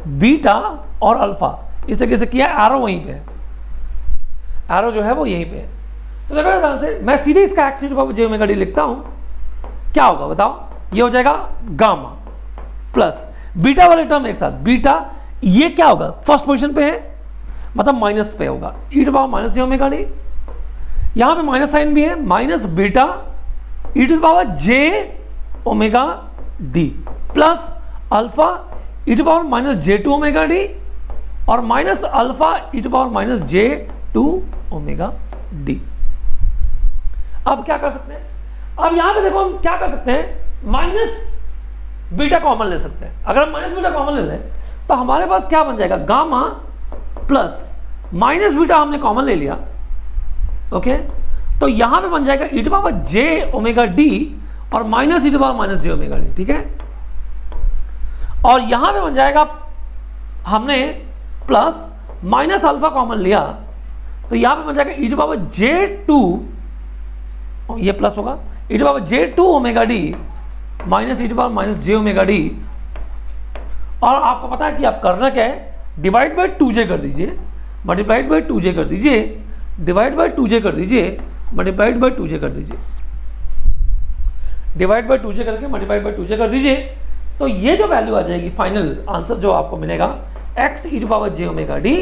beta और अल्फा, इस तरीके से किया, एरो वहीं पे है, एरो जो है वो यहीं पे है। तो देखो ध्यान से, मैं सीधे इसका x to power j omega d लिखता हूं, क्या होगा बताओ, ये हो जाएगा गामा प्लस बीटा वाले टर्म एक साथ, बीटा ये क्या होगा, फर्स्ट पोजीशन पे है मतलब माइनस पे होगा, e to power minus j omega d, यहां पे माइनस साइन भी है, minus beta e to power j omega d plus alpha e to power minus j two omega d और minus alpha e to power minus j two omega d. अब क्या कर सकते हैं, अब यहां पे देखो हम क्या कर सकते हैं, माइनस बीटा कॉमन ले सकते हैं। अगर हम माइनस बीटा कॉमन ले लें तो हमारे पास क्या बन जाएगा, गामा प्लस माइनस बीटा हमने कॉमन ले लिया, ओके, तो यहां पे बन जाएगा e to power j omega d और minus e to power minus j omega d, ठीक है। और यहां पे बन जाएगा, हमने प्लस माइनस अल्फा कॉमन लिया तो यहां पे बन जाएगा e to power j two, ये प्लस होगा, e to power j two omega d minus e to power minus j omega d. और आपको पता है कि आप करना क्या है, डिवाइड बाय 2j कर दीजिए, मल्टीप्लाइड बाय 2j कर दीजिए, डिवाइड बाय 2j कर दीजिए, मल्टीप्लाइड बाय 2j कर दीजिए, डिवाइड बाय 2j करके मल्टीप्लाइड बाय 2j कर दीजिए, तो ये जो वैल्यू आ जाएगी, फाइनल आंसर जो आपको मिलेगा x e to power j omega d,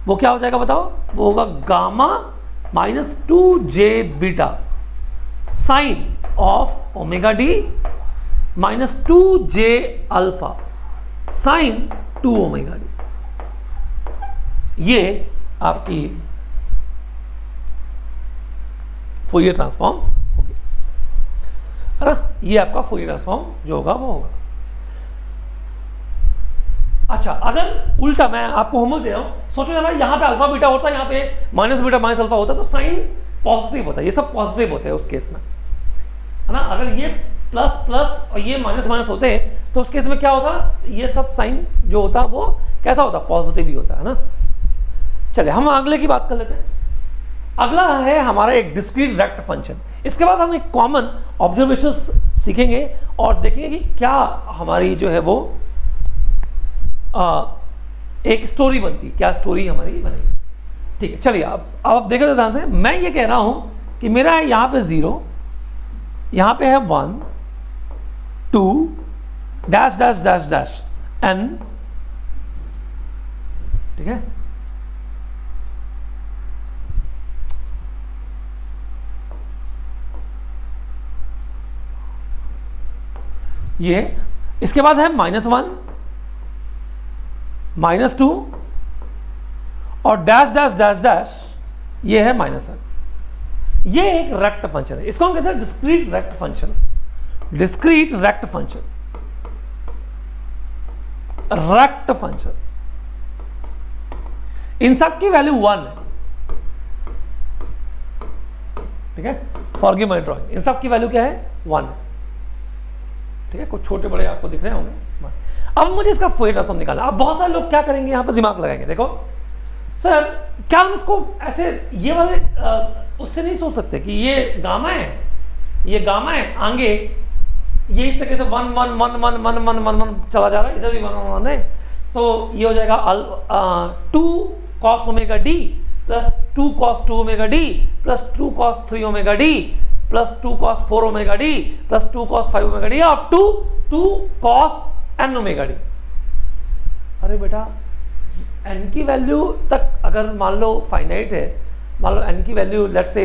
वो क्या हो जाएगा बताओ, वो होगा gamma minus 2j beta sine of omega d minus 2j alpha sine 2 omega d. ये आपकी फूरियर ट्रांसफॉर्म होगी, है ना, ये आपका फूरियर ट्रांसफॉर्म जो होगा वो होगा। अच्छा, अगर उल्टा मैं आपको होमवर्क दे रहा हूं, सोचो जरा यहाँ पे अल्फा बीटा होता, यहाँ पे माइनस बीटा माइनस अल्फा होता, तो साइन पॉजिटिव होता है, ये सब पॉजिटिव होते हैं उस केस में, है ना। अगर ये प्लस प्लस और ये माइनस माइनस होते तो उस केस में क्या होता, ये सब साइन जो होता वो कैसा होता, पॉजिटिव ही होता है ना। चलिए हम अगले की बात कर लेते हैं। अगला है हमारा एक डिस्क्रीट रेक्ट फंक्शन। इसके बाद हम एक कॉमन ऑब्जर्वेशन सीखेंगे और देखेंगे कि क्या हमारी जो है वो एक स्टोरी बनती, क्या स्टोरी हमारी बनेगी। ठीक है, चलिए अब आप देखें तो ध्यान से, मैं ये कह रहा हूं कि मेरा है यहाँ पे 0, यहाँ पे है 1 2 dash dash dash dash n, ठीक है। ये इसके बाद है -1 -2 और डैश डैश डैश डैश, ये है -1। ये एक रेक्ट फंक्शन है, इसको हम कहते हैं discrete rect function. Discrete rect function, rect function, इन सब की वैल्यू 1 है, ठीक है। फॉरगिव माय ड्राइंग, इन सब की वैल्यू क्या है, 1 है, ठीक है। कुछ छोटे बड़े आपको दिख रहे होंगे। अब मुझे इसका फूरियर ट्रांसफॉर्म निकालना। अब बहुत सारे लोग क्या करेंगे, यहां पर दिमाग लगाएंगे, देखो सर क्या हम इसको ऐसे ये वाले उससे नहीं सोच सकते कि ये गामा है, ये गामा है, आगे ये इस तरीके से 1 1 1 1 1 1 1 1 चला जा रहा है, इधर भी 1 1 1 है, तो ये हो जाएगा 2 cos omega d plus 2 cos 2 omega d plus 2 cos 3 omega d plus 2 cos 4 omega d plus 2 cos 5 omega d up to 2 cos n omega d. अरे बेटा n की वैल्यू तक अगर मान लो फाइनाइट है, मान लो n की वैल्यू लेट से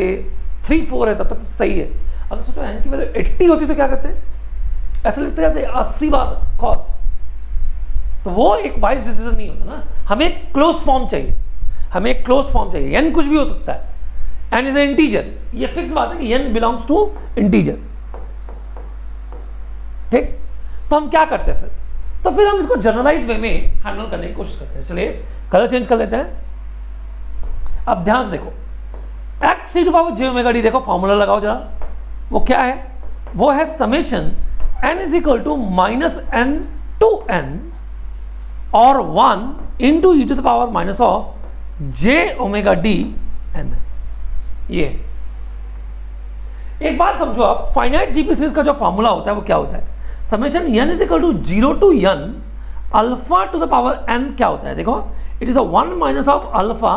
3 4 है, तब तक तो सही है। अगर सोचो n की वैल्यू 80 होती तो क्या करते हैं, ऐसे लिखते जाते 80 बार cos, तो वो एक वाइज डिसीजन नहीं होता ना। हमें एक क्लोज फॉर्म चाहिए, हमें एक क्लोज फॉर्म चाहिए। n कुछ भी हो सकता है, n इज एन इंटीजर, ये फिक्स बात है कि n बिलोंग्स टू इंटीजर, ठीक। तो हम क्या करते हैं फिर, तो फिर हम इसको जनरलाइज वे में हैंडल करने की कोशिश करते हैं। चलिए कलर चेंज कर लेते हैं। अब ध्यान से देखो, x to power j omega d, देखो फॉर्मूला लगाओ जरा, वो क्या है, वो है summation n is equal to -n to n और 1 into e to the power minus of j omega d n। ये एक बात समझो आप, फाइनाइट जीपी सीरीज का जो फॉर्मूला होता है वो क्या होता है, summation n is equal to 0 to n alpha to the power n क्या होता है, देखो it is a 1 minus of alpha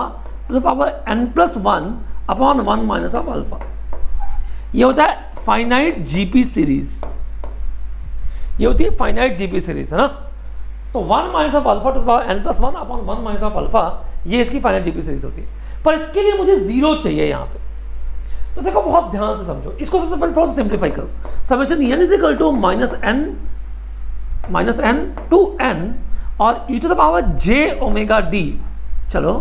to the power n plus 1 upon 1 minus of alpha. ये होता है फाइनाइट जीपी सीरीज, ये होती है फाइनाइट जीपी सीरीज, है ना। तो 1 minus of alpha to the power n plus 1 upon 1 minus of alpha, ये इसकी फाइनाइट जीपी सीरीज होती है। पर इसके लिए मुझे जीरो चाहिए यहाँ पे, तो देखो बहुत ध्यान से समझो इसको। सबसे पहले थोड़ा सा सिंप्लीफाई करो। समेशन n is equal to minus n to n और e to the power j omega d, चलो,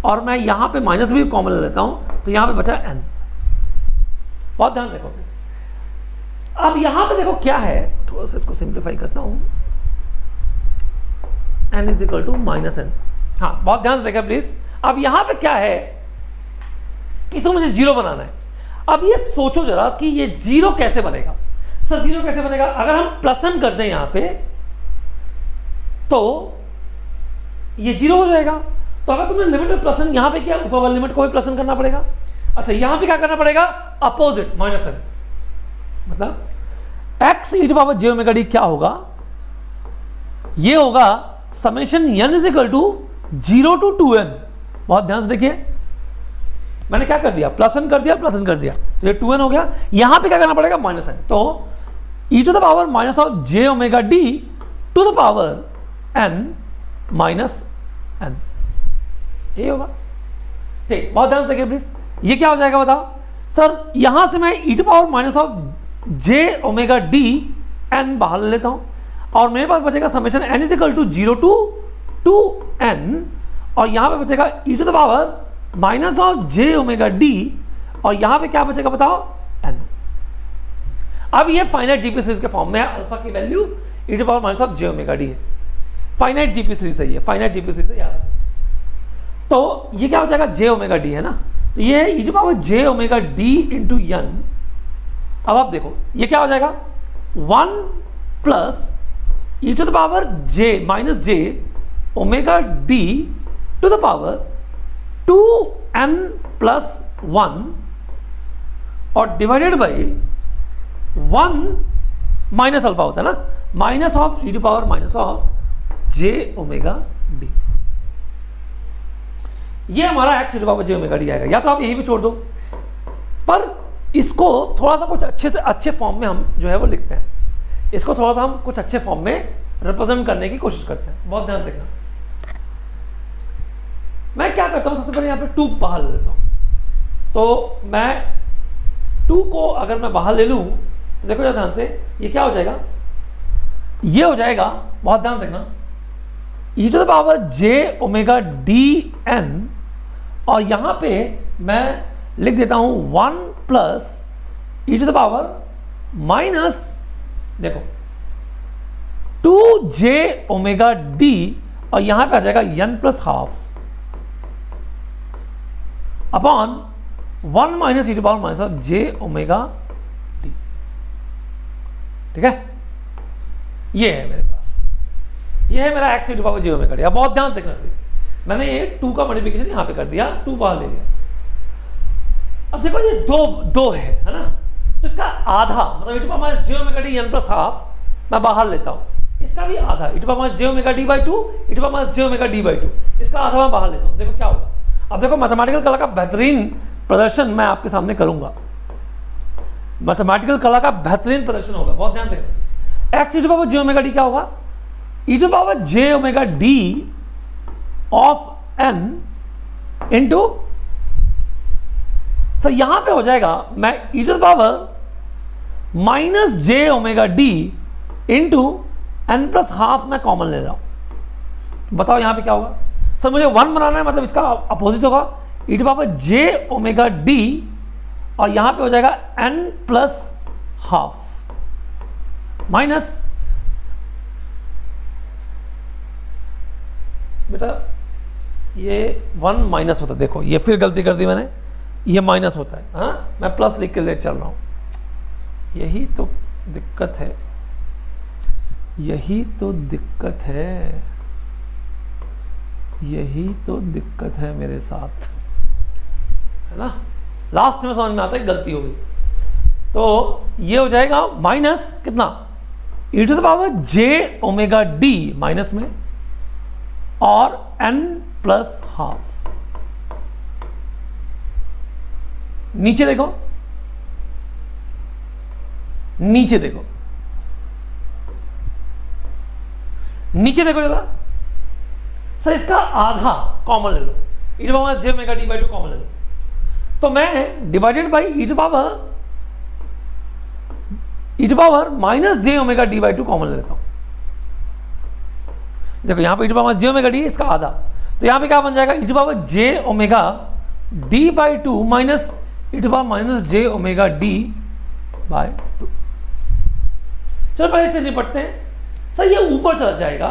और मैं यहाँ पे माइनस भी कॉमन ले लेता हूँ, तो यहाँ पे बचा n। बहुत ध्यान देखो। अब यहाँ पे देखो क्या है, थोड़ा सा इसको सिंप्लीफाई करता हूँ। n is equal to minus n, हाँ बहुत ध्यान से देखा प्लीज। अब यहाँ पे क्या है, इसको मुझे जीरो बनाना है। अब ये सोचो जरा कि ये जीरो कैसे बनेगा। सर जीरो कैसे बनेगा, अगर हम प्लस n कर दें यहाँ पे तो ये जीरो हो जाएगा। तो अगर तुमने लिमिट में प्लस n यहाँ पे किया, ऊपर वाली लिमिट को भी प्लस n करना पड़ेगा। अच्छा यहाँ पे क्या करना पड़ेगा, अपोजिट माइनस n, मतलब x e to power j omega d क्या होगा, ये होगा summation n is equal to 0 to 2n। बहुत ध्यान से देखिए, मैंने क्या कर दिया, प्लस n कर दिया, प्लस n कर दिया, तो ये 2n हो गया। यहां पे क्या करना पड़ेगा, माइनस n। तो e to the power minus of j omega d to the power n minus n, ये होगा। ठीक, बहुत ध्यान से देखिए प्लीज। ये क्या हो जाएगा बताओ सर, यहां से मैं e to power minus of j omega d n बाहर ले लेता हूं, और मेरे पास बचेगा समेशन n is equal to 0 to 2n, और यहां पे बचेगा e to the power minus of j omega d, और यहां पे क्या बचेगा बताओ, n। अब ये फाइनाइट जीपी सीरीज के फॉर्म में है, अल्फा की value e to power minus of j omega d है। फाइनाइट जीपी सीरीज है, ये फाइनाइट जीपी सीरीज है, याद है। तो ये क्या हो जाएगा, j ओमेगा d है ना, तो ये है e to power j omega d into n। अब आप देखो ये क्या हो जाएगा, 1 plus e to the power j minus j omega d to the power 2n plus 1 और डिवाइडेड बाई 1 माइनस अल्फा होता है ना, minus of e to power minus of j omega d। ये हमारा x e to power j omega d आएगा, या तो आप यही भी छोड़ दो, पर इसको थोड़ा सा कुछ अच्छे से अच्छे फॉर्म में हम जो है वो लिखते हैं। इसको थोड़ा सा हम कुछ अच्छे फॉर्म में रिप्रेजेंट करने की कोशिश करते हैं। बहुत ध्यान देखना, मैं क्या करता हूं, सबसे पहले यहां पे 2 बाहर ले लेता हूं। तो मैं 2 को अगर मैं बाहर ले लूं, तो देखो ध्यान से, ये क्या हो जाएगा, ये हो जाएगा, बहुत ध्यान देखना, e to the power j omega dn, और यहां पे मैं लिख देता हूं 1 plus e to the power minus, देखो 2j ओमेगा d, और यहां पे आ जाएगा n plus half upon 1 minus e to power minus of j omega d। ठीक है, ये है मेरे पास, ये है मेरा x e to power j omega d। अब बहुत ध्यान देखना प्लीज, मैंने ये 2 का मल्टीप्लिकेशन यहां पे कर दिया, 2 बाहर ले लिया। अब देखो ये दो है ना, तो इसका आधा मतलब e to power minus j omega d n plus half मैं बाहर लेता हूं, इसका भी आधा e to power minus j omega d by 2, e to power minus j omega d by 2, इसका आधा मैं बाहर लेता हूं। देखो क्या होगा, अब देखो मैथमेटिकल कला का बेहतरीन प्रदर्शन मैं आपके सामने करूंगा, मैथमेटिकल कला का बेहतरीन प्रदर्शन होगा। बहुत ध्यान से, x e to power j omega d क्या होगा, e to power j omega d of n into, sir यहां पे हो जाएगा, मैं e to power minus j omega d into n plus half में कॉमन ले रहा हूं। बताओ यहां पे क्या होगा, सर मुझे 1 बनाना है, मतलब इसका अपोजिट होगा e to power j omega d, और यहां पे हो जाएगा n प्लस हाफ माइनस, बेटा ये 1 माइनस होता है, देखो ये फिर गलती कर दी मैंने, ये माइनस होता है, हाँ मैं प्लस लिख के ले चल रहा हूं। यही तो दिक्कत है, यही तो दिक्कत है, यही तो दिक्कत है मेरे साथ, है ना। लास्ट में समझ में आता है गलती हो गई। तो ये हो जाएगा माइनस कितना e to the power j omega d minus में और n प्लस हाफ। नीचे देखो, नीचे देखो, नीचे देखो जरा सर, इसका आधा कॉमन ले लो, e to power j omega d by 2 common ले लो, तो मैं divided by e to power minus j omega d by 2 common ले लेता हूं। देखो यहां पे e to power j omega d इसका आधा, तो यहां पे क्या बन जाएगा, e to power j omega d by 2 minus e to power minus j omega d by 2। चलो पहले इससे निपटते हैं। सर ये ऊपर चला जाएगा,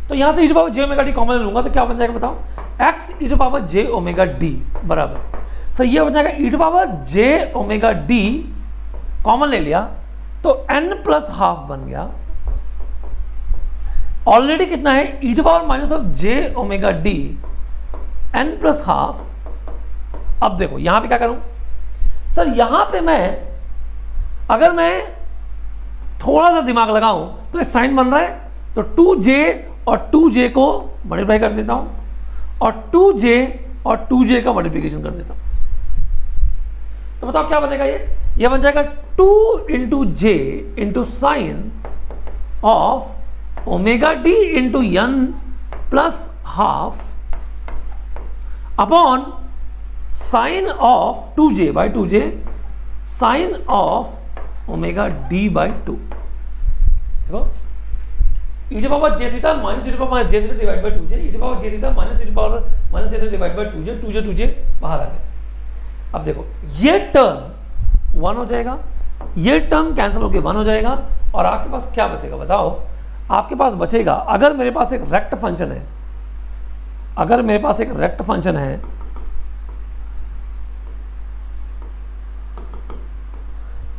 तो यहां से e to power j omega d common ले लूंगा, तो क्या बन जाएगा बताओ, x e to power j omega d बराबर, सर ये बन जाएगा e to power j omega d common ले लिया, तो n प्लस हाफ बन गया। ऑलरेडी कितना है, e to power minus of j omega d n plus half. अब देखो यहां पे क्या करूं सर, यहां पे मैं अगर मैं थोड़ा सा दिमाग लगाऊं तो साइन बन रहा है, तो 2j और 2j को मल्टीप्लाई कर देता हूं और 2j और 2j का मल्टीप्लिकेशन कर देता हूं, तो बताओ क्या बनेगा, ये बन जाएगा 2 into j into sine of omega d into n plus half upon sine of 2j by 2j sine of omega d by 2। देखो e to power j theta minus e to power j theta divide by 2j, e to power j theta minus e to power minus j theta divide by 2j, 2j बाहर आ गया। अब देखो ये term 1 हो जाएगा, ये term cancel होकर 1 हो जाएगा, और आपके पास क्या बचेगा बताओ, आपके पास बचेगा, अगर मेरे पास एक रेक्ट फंक्शन है, अगर मेरे पास एक रेक्ट फंक्शन है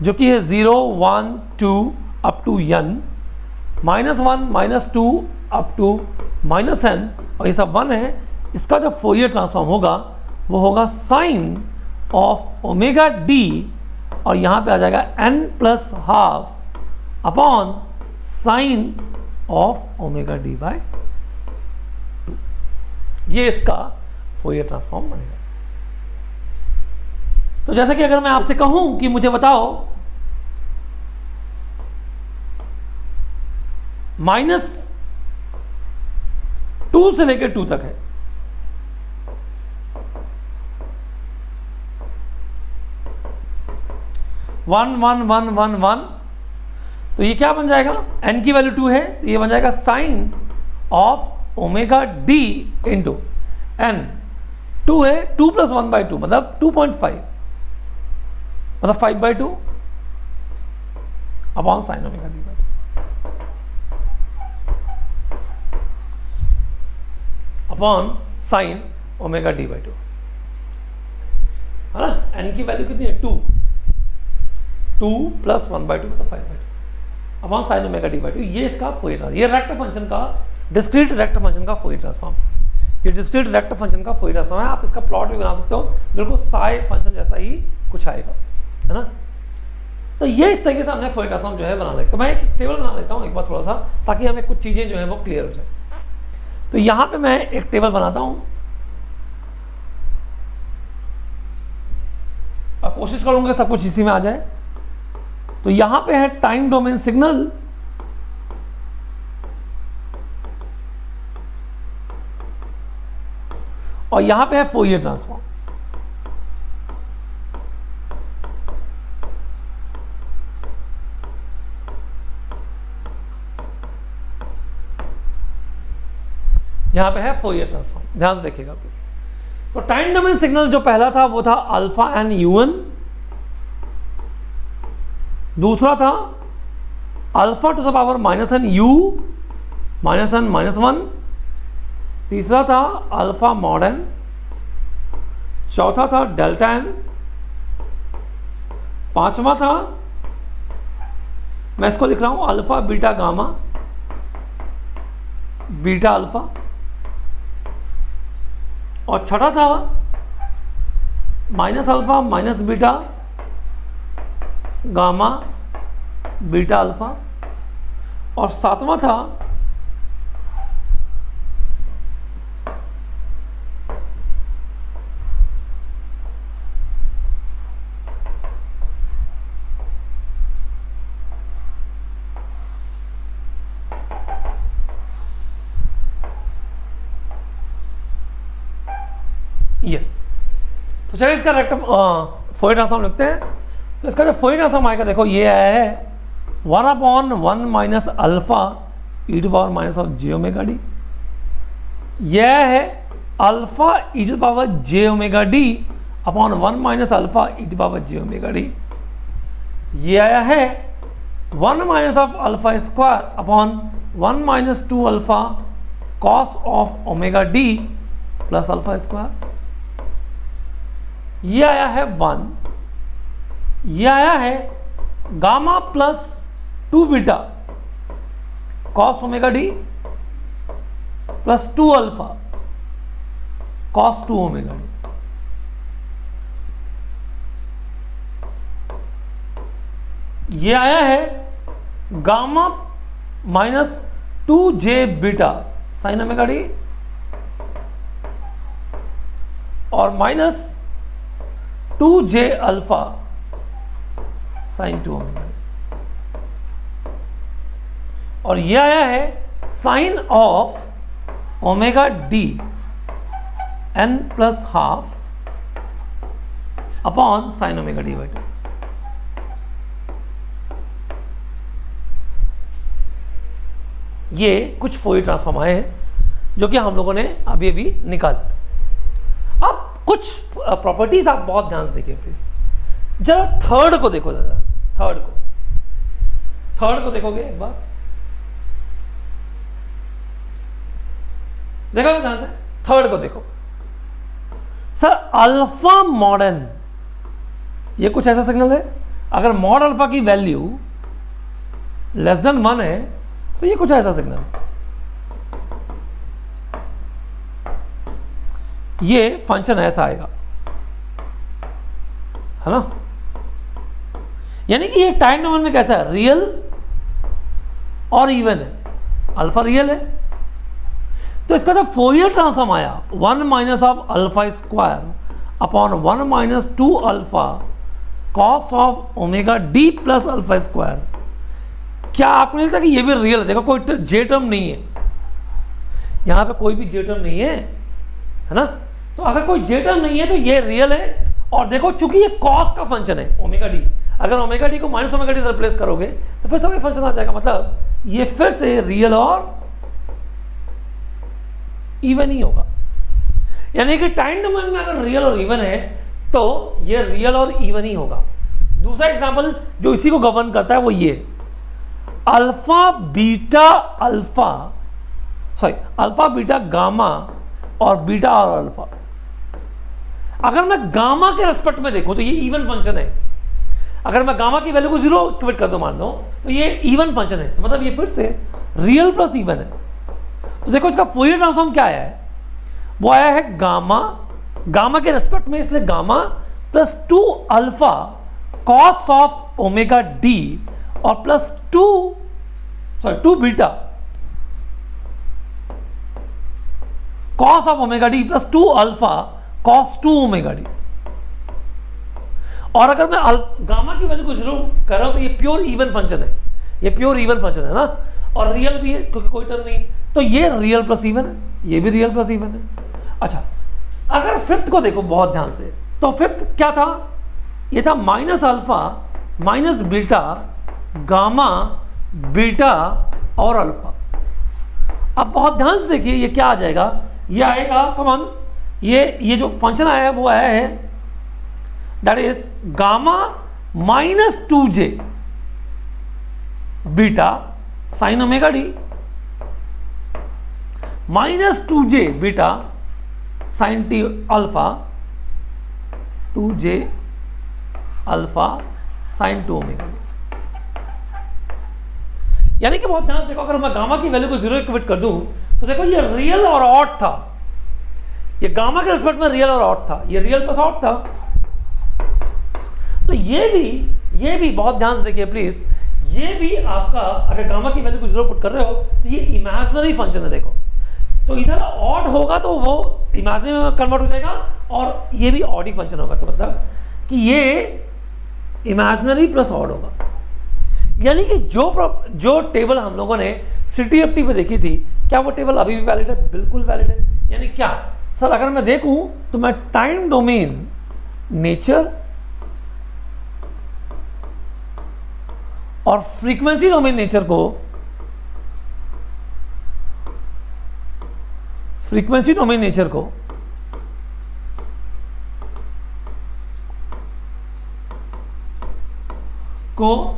जो कि है 0 1 2 up to n, -1 -2 up to -n, और ये सब 1 है, इसका जो फोरियर ट्रांसफॉर्म होगा वो होगा साइन ऑफ ओमेगा डी, और यहां पे आ जाएगा n plus half upon sine of omega d by 2। ये इसका फोरियर ट्रांसफॉर्म बनेगा। तो जैसे कि अगर मैं आपसे कहूं कि मुझे बताओ -2 से लेकर 2 तक है, one one one one one, तो ये क्या बन जाएगा, n की वैल्यू 2 है, तो ये बन जाएगा sine of omega d into n, 2 है, 2 प्लस 1 बाई 2 मतलब 2.5, मतलब 5 by 2 upon sine omega d by 2। Upon sine omega d by 2, है ना। n की वैल्यू कितनी है, 2 प्लस 1 बाई 2 मतलब 5 by 2 upon sine omega d by 2। ये इसका फोरियर, ये रेक्ट फंक्शन का, डिस्क्रीट रेक्ट फंक्शन का फोरियर ट्रांसफॉर्म, ये डिस्क्रीट रेक्ट फंक्शन का फोरियर ट्रांसफॉर्म है। आप इसका प्लॉट भी बना सकते हो, बिल्कुल साई फंक्शन जैसा ही कुछ आएगा, है ना। तो ये इस तरीके से हमने फोरियर ट्रांसफॉर्म जो है बना लेते। तो मैं एक टेबल बना लेता हूँ एक बार थोड़ा सा, ताकि हमें कुछ चीज़ें जो है वो क्लियर हो जाए। तो यहाँ पे मैं एक टेबल बनाता हूँ, और कोशिश करूँगा सब कुछ इसी में आ जाए। तो यहां पे है टाइम डोमेन सिग्नल, और यहां पे है फोरियर ट्रांसफॉर्म। यहां पे है फोरियर ट्रांसफॉर्म, ध्यान से देखिएगा प्लीज। तो टाइम डोमेन सिग्नल जो पहला था वो था अल्फा एन u1, दूसरा था alpha to the power -n u -n-1, तीसरा था अल्फा मॉड n, चौथा था डेल्टा n, पांचवा था, मैं इसको लिख रहा हूं alpha beta gamma beta alpha, और छठा था minus alpha minus beta gamma beta alpha, और सातवां था ये। तो चलिए इसका फोरियर ट्रांसफॉर्म लिखते हैं। तो इसका जो फोरियर ट्रांसफॉर्म आएगा देखो ये आया है 1/1 minus alpha e to power minus of j omega d. यह है alpha e to power j omega d upon 1 minus alpha e to power j omega d. ये आया है 1 minus of alpha square upon 1 minus 2 alpha cos of omega d plus alpha square. ये आया है 1, ये आया है gamma plus 2 beta cos omega d plus 2 alpha cos 2 omega d. ये आया है gamma minus 2j beta sine omega d और minus 2j alpha sine 2 omega d. और ये आया है sine of omega d n plus half upon sine omega d by 2। ये कुछ फोरियर ट्रांसफॉर्म आए हैं जो कि हम लोगों ने अभी अभी निकाले। अब कुछ प्रॉपर्टीज आप बहुत ध्यान से देखिए प्लीज। जरा थर्ड को देखो, जरा थर्ड को देखोगे एक बार, देखो ध्यान से, थर्ड को देखो सर। अल्फा मॉड n, ये कुछ ऐसा सिग्नल है। अगर मॉड अल्फा की वैल्यू लेस देन 1 है तो ये कुछ ऐसा सिग्नल है। ये फंक्शन ऐसा आएगा, है ना। यानी कि ये टाइम डोमेन में कैसा है, रियल और इवन है। अल्फा रियल है तो इसका जो फोरियर ट्रांसफॉर्म आया 1 minus of alpha square upon 1 minus 2 alpha cos of omega d plus alpha square. क्या आपको नहीं लगता कि ये भी रियल है? देखो कोई जे टर्म नहीं है यहां पे, कोई भी जे टर्म नहीं है ना। तो अगर कोई जे टर्म नहीं है तो ये रियल है। और देखो चूंकि ये कॉस का फंक्शन है ओमेगा डी, अगर ओमेगा डी को माइनस ओमेगा डी से रिप्लेस करोगे तो फिर से फंक्शन आ जाएगा। मतलब ये फिर से रियल और इवन ही होगा। यानी कि टाइम डोमेन में अगर रियल और इवन है तो ये रियल और इवन ही होगा। दूसरा एग्जांपल जो इसी को गवर्न करता है वो ये अल्फा बीटा गामा और बीटा और अल्फा। अगर मैं गामा के रेस्पेक्ट में देखूं तो ये इवन फंक्शन है। अगर मैं गामा की वैल्यू को 0 इक्वेट कर दूं मान लो तो ये इवन फंक्शन है। तो मतलब ये फिर से रियल प्लस इवन है। तो देखो इसका फोरियर ट्रांसफॉर्म क्या आया है, वो आया है गामा के रेस्पेक्ट में, इसलिए gamma plus 2 alpha cos of omega d और plus 2 beta cos of omega d plus 2 alpha cos 2 omega d. और अगर मैं गामा की वैल्यू को 0 कर रहा हूं तो ये प्योर इवन फंक्शन है, ये प्योर इवन फंक्शन है ना। और रियल भी है क्योंकि कोई टर्म नहीं, तो ये रियल प्लस इवन है, ये भी रियल प्लस इवन है। अच्छा, अगर फिफ्थ को देखो बहुत ध्यान से, तो फिफ्थ क्या था, ये था minus alpha minus beta gamma beta और अल्फा। अब बहुत ध्यान से देखिए ये क्या आ जाएगा, ये आएगा कमान, ये जो फंक्शन आया है वो आया है that is gamma minus 2j beta sine omega d minus 2j beta sign T alpha 2j alpha sine 2 omega D. यानी कि बहुत ध्यान से देखो, अगर मैं गामा की वैल्यू को 0 इक्वेट कर दूं तो देखो ये रियल और ऑड था, ये गामा के रिस्पेक्ट में रियल और ऑड था, ये रियल प्लस ऑड था। तो ये भी बहुत ध्यान से देखिए प्लीज, ये भी आपका, अगर गामा की वैल्यू को 0 पुट कर रहे हो तो ये इमेजिनरी फंक्शन है। देखो तो इधर ऑड होगा तो वो इमेजिनरी में कन्वर्ट हो जाएगा, और ये भी ऑड ही फंक्शन होगा, तो मतलब कि ये इमेजिनरी प्लस ऑड होगा। यानी कि जो टेबल हम लोगों ने CTFT पे देखी थी, क्या वो टेबल अभी भी वैलिड है? बिल्कुल वैलिड है। यानी क्या सर, अगर मैं देखूं तो मैं टाइम डोमेन नेचर और फ्रीक्वेंसी डोमेन नेचर को, फ्रीक्वेंसी डोमेन नेचर को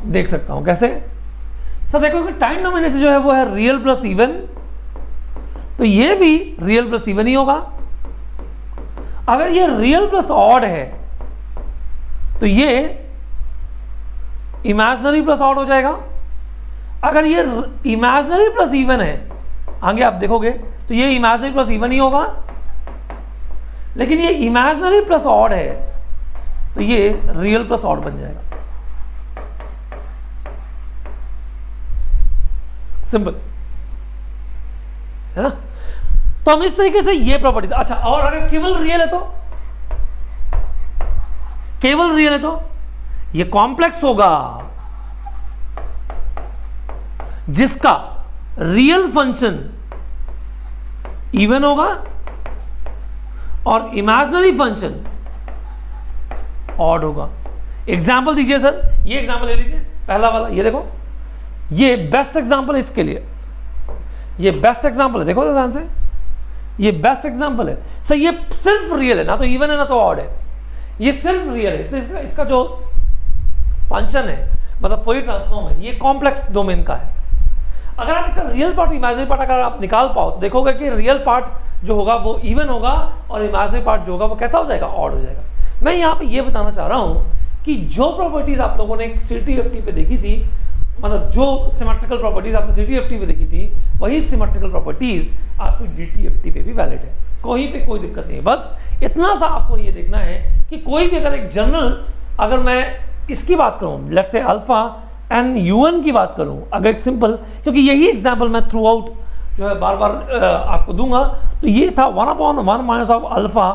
देख सकता हूं। कैसे सर? देखो कि टाइम डोमेन नेचर जो है वो है रियल प्लस इवन, तो ये भी रियल प्लस इवन ही होगा। अगर ये रियल प्लस ऑड है तो ये इमेजिनरी प्लस ऑड हो जाएगा। अगर ये इमेजिनरी प्लस इवन है, आगे आप देखोगे तो ये इमेजिनरी प्लस इवन ही होगा। लेकिन ये इमेजिनरी प्लस ऑड है तो ये रियल प्लस ऑड बन जाएगा। सिंपल है ना? तो हम इस तरीके से ये प्रॉपर्टीज। अच्छा, और अगर केवल रियल है तो, केवल रियल है तो ये कॉम्प्लेक्स होगा जिसका रियल फंक्शन इवन होगा और इमेजिनरी फंक्शन ऑड होगा। एग्जाम्पल दीजिए सर, ये एग्जाम्पल ले लीजिए, पहला वाला ये देखो, ये बेस्ट एग्जाम्पल है इसके लिए, ये बेस्ट एग्जाम्पल है। देखो ध्यान से, ये बेस्ट एग्जाम्पल है सर। ये सिर्फ रियल है, ना तो इवन है ना तो ऑड है, ये सिर्फ रियल है। इसलिए इसका जो फंक्शन है, मतलब फोरियर ट्रांसफॉर्म है, ये कॉम्प्लेक्स डोमेन का है। अगर आप इसका रियल पार्ट इमेजिनरी पार्ट अगर आप निकाल पाओ तो देखोगे कि रियल पार्ट जो होगा वो इवन होगा और इमेजिनरी पार्ट जो होगा वो कैसा हो जाएगा? ऑड हो जाएगा। मैं यहाँ पे ये बताना चाह रहा हूँ कि जो प्रॉपर्टीज आप लोगों ने CTFT पे देखी थी, मतलब जो सिमेट्रिकल प्रॉपर्टीज आपने CTFT पे देखी थी, वही सिमेट्रिकल प्रॉपर्टीज आपकी DTFT पे भी वैलिड है। कोई पे कोई दिक्कत नहीं है। बस इतना सा आपको ये देखना है कि कोई भी अगर एक जनरल, अगर मैं इसकी बात करूं, let's say alpha and UN की बात करूं, अगर एक सिंपल, क्योंकि यही एग्जांपल मैं थ्रू आउट जो है बार बार आपको दूंगा, तो ये था 1/1 minus of alpha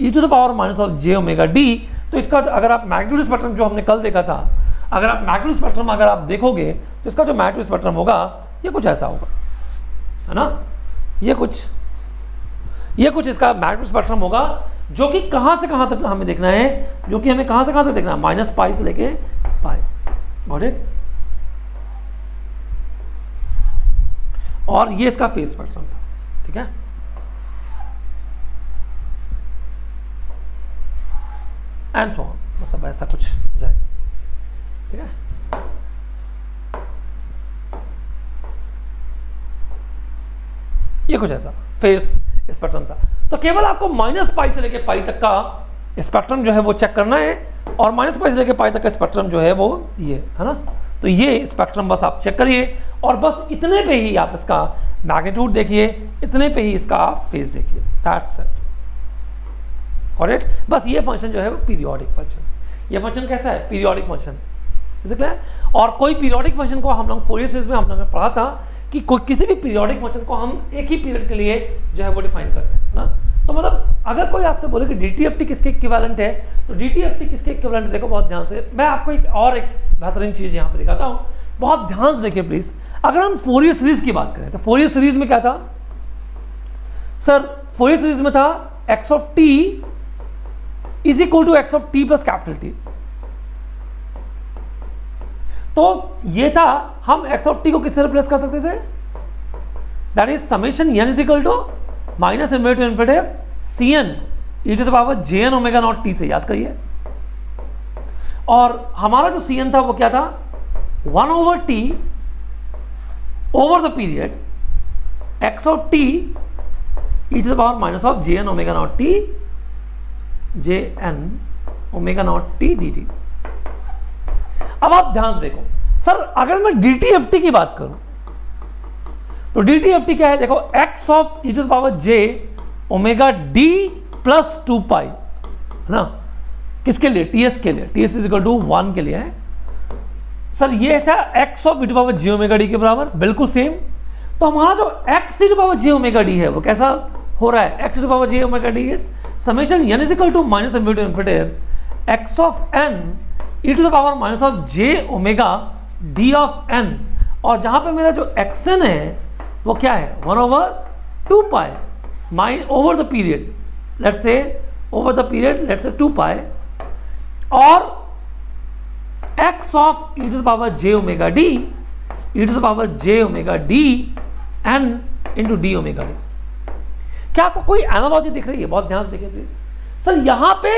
e⁻ j omega d। तो इसका अगर आप मैग्नीट्यूड स्पेक्ट्रम जो हमने कल देखा था, अगर आप मैग्नीट्यूड स्पेक्ट्रम अगर आप देखोगे तो इसका जो मैग्नीट्यूड स्पेक्ट्रम होगा ये कुछ ऐसा होगा, है ना? ये कुछ इसका मैग्नीट्यूड स्पेक्ट्रम होगा, जो कि कहां से कहां तक हमें देखना है, जो कि हमें कहां से कहां तक देखना है, -π से लेके π। Got it? और ये इसका फेज स्पेक्ट्रम था, ठीक है? एंड सो ऑन, मतलब ऐसा कुछ जाएगा, ठीक है? ये कुछ ऐसा फेज स्पेक्ट्रम था। तो केवल आपको -π से लेके π तक का स्पेक्ट्रम जो है वो चेक करना है, और -π से लेके π तक का स्पेक्ट्रम जो है वो ये है ना। तो ये स्पेक्ट्रम बस आप चेक करिए, और बस इतने पे ही आप इसका मैग्नीट्यूड देखिए, इतने पे ही इसका आप फेज देखिए, दैट्स इट। करेक्ट? बस ये फंक्शन जो है वो पीरियोडिक फंक्शन। ये फंक्शन कैसा है? Periodic function, clear? और कोई पीरियोडिक फंक्शन को हम लोग फोरियर सीरीज में हम लोगों ने पढ़ा था कि कोई किसी भी पीरियोडिक फंक्शन को हम एक ही पीरियड के लिए जो है वो डिफाइन करते हैं ना। तो मतलब अगर कोई आपसे बोले कि DTFT किसके इक्विवेलेंट है, तो DTFT किसके इक्विवेलेंट है, देखो बहुत ध्यान से। मैं आपको एक बेहतरीन चीज़ यहाँ पे दिखाता हूँ, बहुत ध्यान से देखिए प्लीज। अगर हम फोरियर सीरीज की बात करें तो फोरियर सीरीज में क्या था सर? फोरियर सीरीज में था x of t is equal to x of t plus capital T। तो ये था, हम x ऑफ t को किससे रिप्लेस कर सकते थे? That is summation n is equal to minus invert infinitive Cn e⁻ jn omega not t से, याद करिए। और हमारा जो Cn था वो क्या था? 1/t over the period x of t e⁻ jn omega not t jn omega not t dt। अब आप ध्यान से देखो सर, अगर मैं DTFT की बात करूं तो DTFT क्या है? देखो x of e⁻j omega d plus 2π, है ना? किसके लिए? TS के लिए। TS इज इक्वल टू 1 के लिए है। सर ये था x of e to power j omega d के बराबर, बिल्कुल सेम। तो हमारा जो x e to power j omega d है वो कैसा हो रहा है, x e to power j omega d is summation n is equal to minus infinity to infinity x of n e to the power minus of j omega d of n, और जहां पे मेरा जो xn है वो क्या है 1/2 pi mine over the period, let's say over the period let's say 2 pi, और x of e to the power j omega d e to the power j omega d n into d omega d। क्या आपको कोई analogy दिख रही है? बहुत ध्यान से देखिए प्लीज। सर यहाँ पे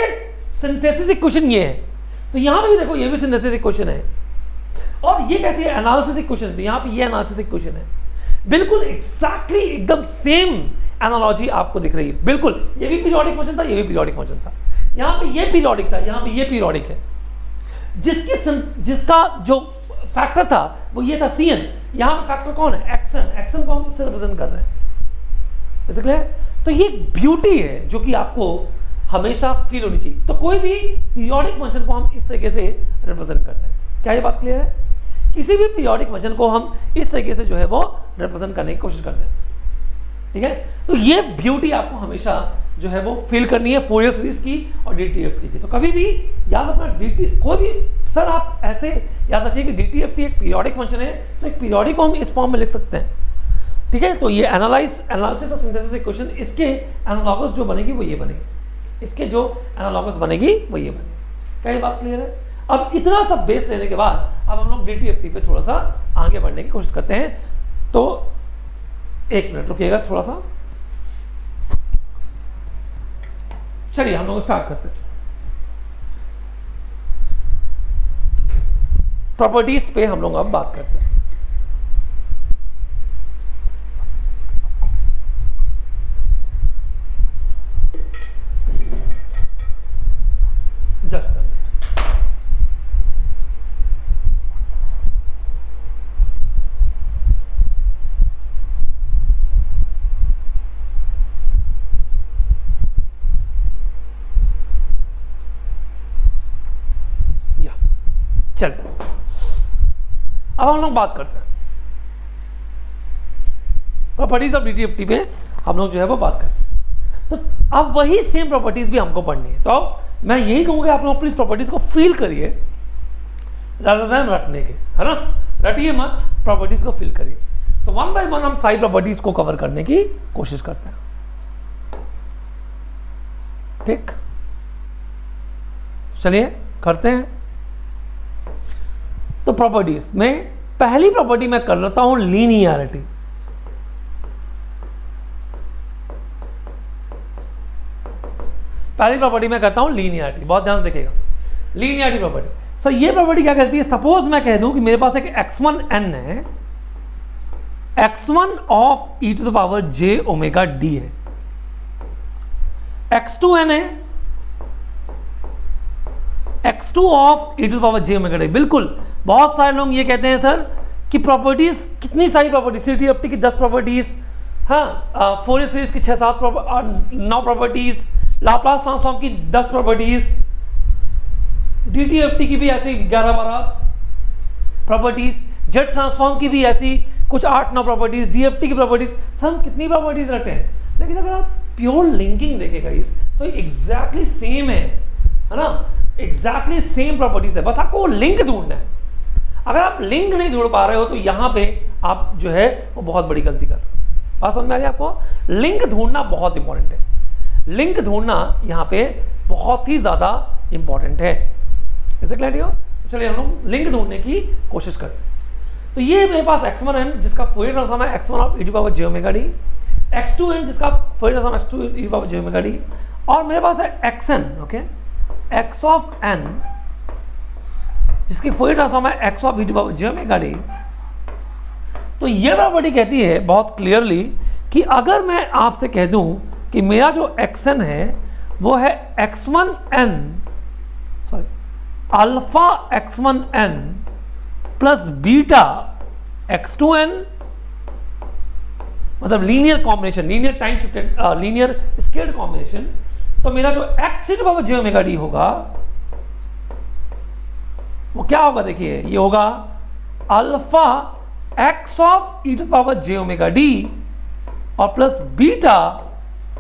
सिंथेसिस इक्वेशन ये है, तो यहाँ पे भी देखो ये भी सिंथेसिस इक्वेशन है, और ये कैसी है एनालिसिस इक्वेशन है, तो यहाँ पे ये एनालिसिस इक्वेशन है, बिल्कुल एग्जैक्टली एकदम सेम एनालॉजी आपको दिख रही है। बिल्कुल ये भी पीरियोडिक फंक्शन था, ये भी पीरियोडिक फंक्शन था, यहाँ पे ये पीरियोडिक था, यहाँ पे ये पीरियोडिक है। जिसका जो फैक्टर था वो ये था Cn, यहाँ पे फैक्टर कौन है xn को हम इससे रिप्रेजेंट कर रहे हैं, इज क्लियर? तो ये ब्यूटी है जो कि आपको हमेशा फील होनी चाहिए। तो कोई भी पीरियोडिक फंक्शन को हम इस तरीके से रिप्रेजेंट करते हैं। क्या ये बात क्लियर है? किसी भी पीरियोडिक फंक्शन को हम इस तरीके से जो है वो रिप्रेजेंट करने की कोशिश करते हैं, ठीक है? तो ये ब्यूटी आपको हमेशा जो है वो फील करनी है फोरियर सीरीज की और DTFT की। तो कभी भी याद रखना कोई भी सर आप ऐसे याद रखिए कि DTFT एक पीरियोडिक फंक्शन है, तो एक पीरियोडिक को हम इस फॉर्म में लिख सकते हैं, ठीक है? तो ये एनालिसिस और सिंथेसिस इक्वेशन, इसके एनालॉगस जो बनेगी वो ये बनेगी, इसके जो एनालॉगस बनेगी वो ये बनेगी। क्या ये बात क्लियर है? अब इतना सब बेस लेने के बाद अब हम लोग DTFT पे थोड़ा सा आगे बढ़ने की कोशिश करते हैं। तो एक मिनट रुकिएगा थोड़ा सा, चलिए हम लोग स्टार्ट करते हैं। प्रॉपर्टीज पे हम लोग अब बात करते हैं। जस्ट चल अब हम लोग बात करते हैं प्रॉपर्टीज ऑफ DTFT पे, हम लोग जो है वो बात करते हैं। तो अब वही सेम प्रॉपर्टीज भी हमको पढ़नी है, तो अब मैं यही कहूंगा आप लोग प्लीज प्रॉपर्टीज को फील करिए rather than रटने के, है ना? रटिए मत, प्रॉपर्टीज को फील करिए। तो 1 by 1 हम सारी प्रॉपर्टीज को कवर करने की कोशिश करते हैं, ठीक? चलिए करते हैं। तो प्रॉपर्टीज में पहली प्रॉपर्टी मैं कर लेता हूं लीनियरिटी। पहली प्रॉपर्टी मैं करता हूं लीनियरिटी, बहुत ध्यान से देखिएगा। लीनियरिटी प्रॉपर्टी, सर ये प्रॉपर्टी क्या कहती है? सपोज मैं कह दूं कि मेरे पास एक x1n है, x1 of e to the power j omega d है, x2n है, x2 of e to the power j omega d। बिल्कुल बहुत सारे लोग ये कहते हैं सर कि प्रॉपर्टीज, कितनी सारी प्रॉपर्टीज, CTFT की 10 प्रॉपर्टीज, हाँ फोरियर सीरीज की 9 प्रॉपर्टीज, लाप्लास ट्रांसफॉर्म की 10 प्रॉपर्टीज, DTFT की भी ऐसी 11-12 प्रॉपर्टीज, जेट ट्रांसफॉर्म की भी ऐसी कुछ 8-9 प्रॉपर्टीज, DFT की प्रॉपर्टीज, सर हम कितनी प्रॉपर्टीज रखते हैं। लेकिन अगर आप प्योर लिंकिंग देखेगा इस, तो एग्जैक्टली सेम है ना? एग्जैक्टली सेम प्रॉपर्टीज है, बस आपको वो लिंक ढूंढना है। अगर आप लिंक नहीं जोड़ पा रहे हो तो यहां पे आप जो है वो बहुत बड़ी गलती कर रहे हो। बात समझ में आ रही है आपको? लिंक ढूंढना बहुत इंपॉर्टेंट है, लिंक ढूंढना यहां पे बहुत ही ज्यादा इंपॉर्टेंट है। इसे क्लियर हो? चलिए हम लोग लिंक ढूंढने की कोशिश करते हैं। तो ये मेरे पास x1n जिसका फोरियर ट्रांसफॉर्म है x1 of e to power j omega d, x2n जिसका Fourier transform x2 e to power j omega d, और मेरे पास है xn, okay, x of n जिसकी फोरियर ट्रांसफॉर्म है x of e to power j omega d। तो ये property कहती है बहुत क्लियरली कि अगर मैं आपसे कह दूं कि मेरा जो xn है वो है x1n, sorry alpha x1n plus beta x2n, मतलब linear combination, linear time shifted, linear scaled combination, तो मेरा जो x to power j omega d होगा वो क्या होगा, देखिए ये होगा alpha x of e to the power j omega d और plus beta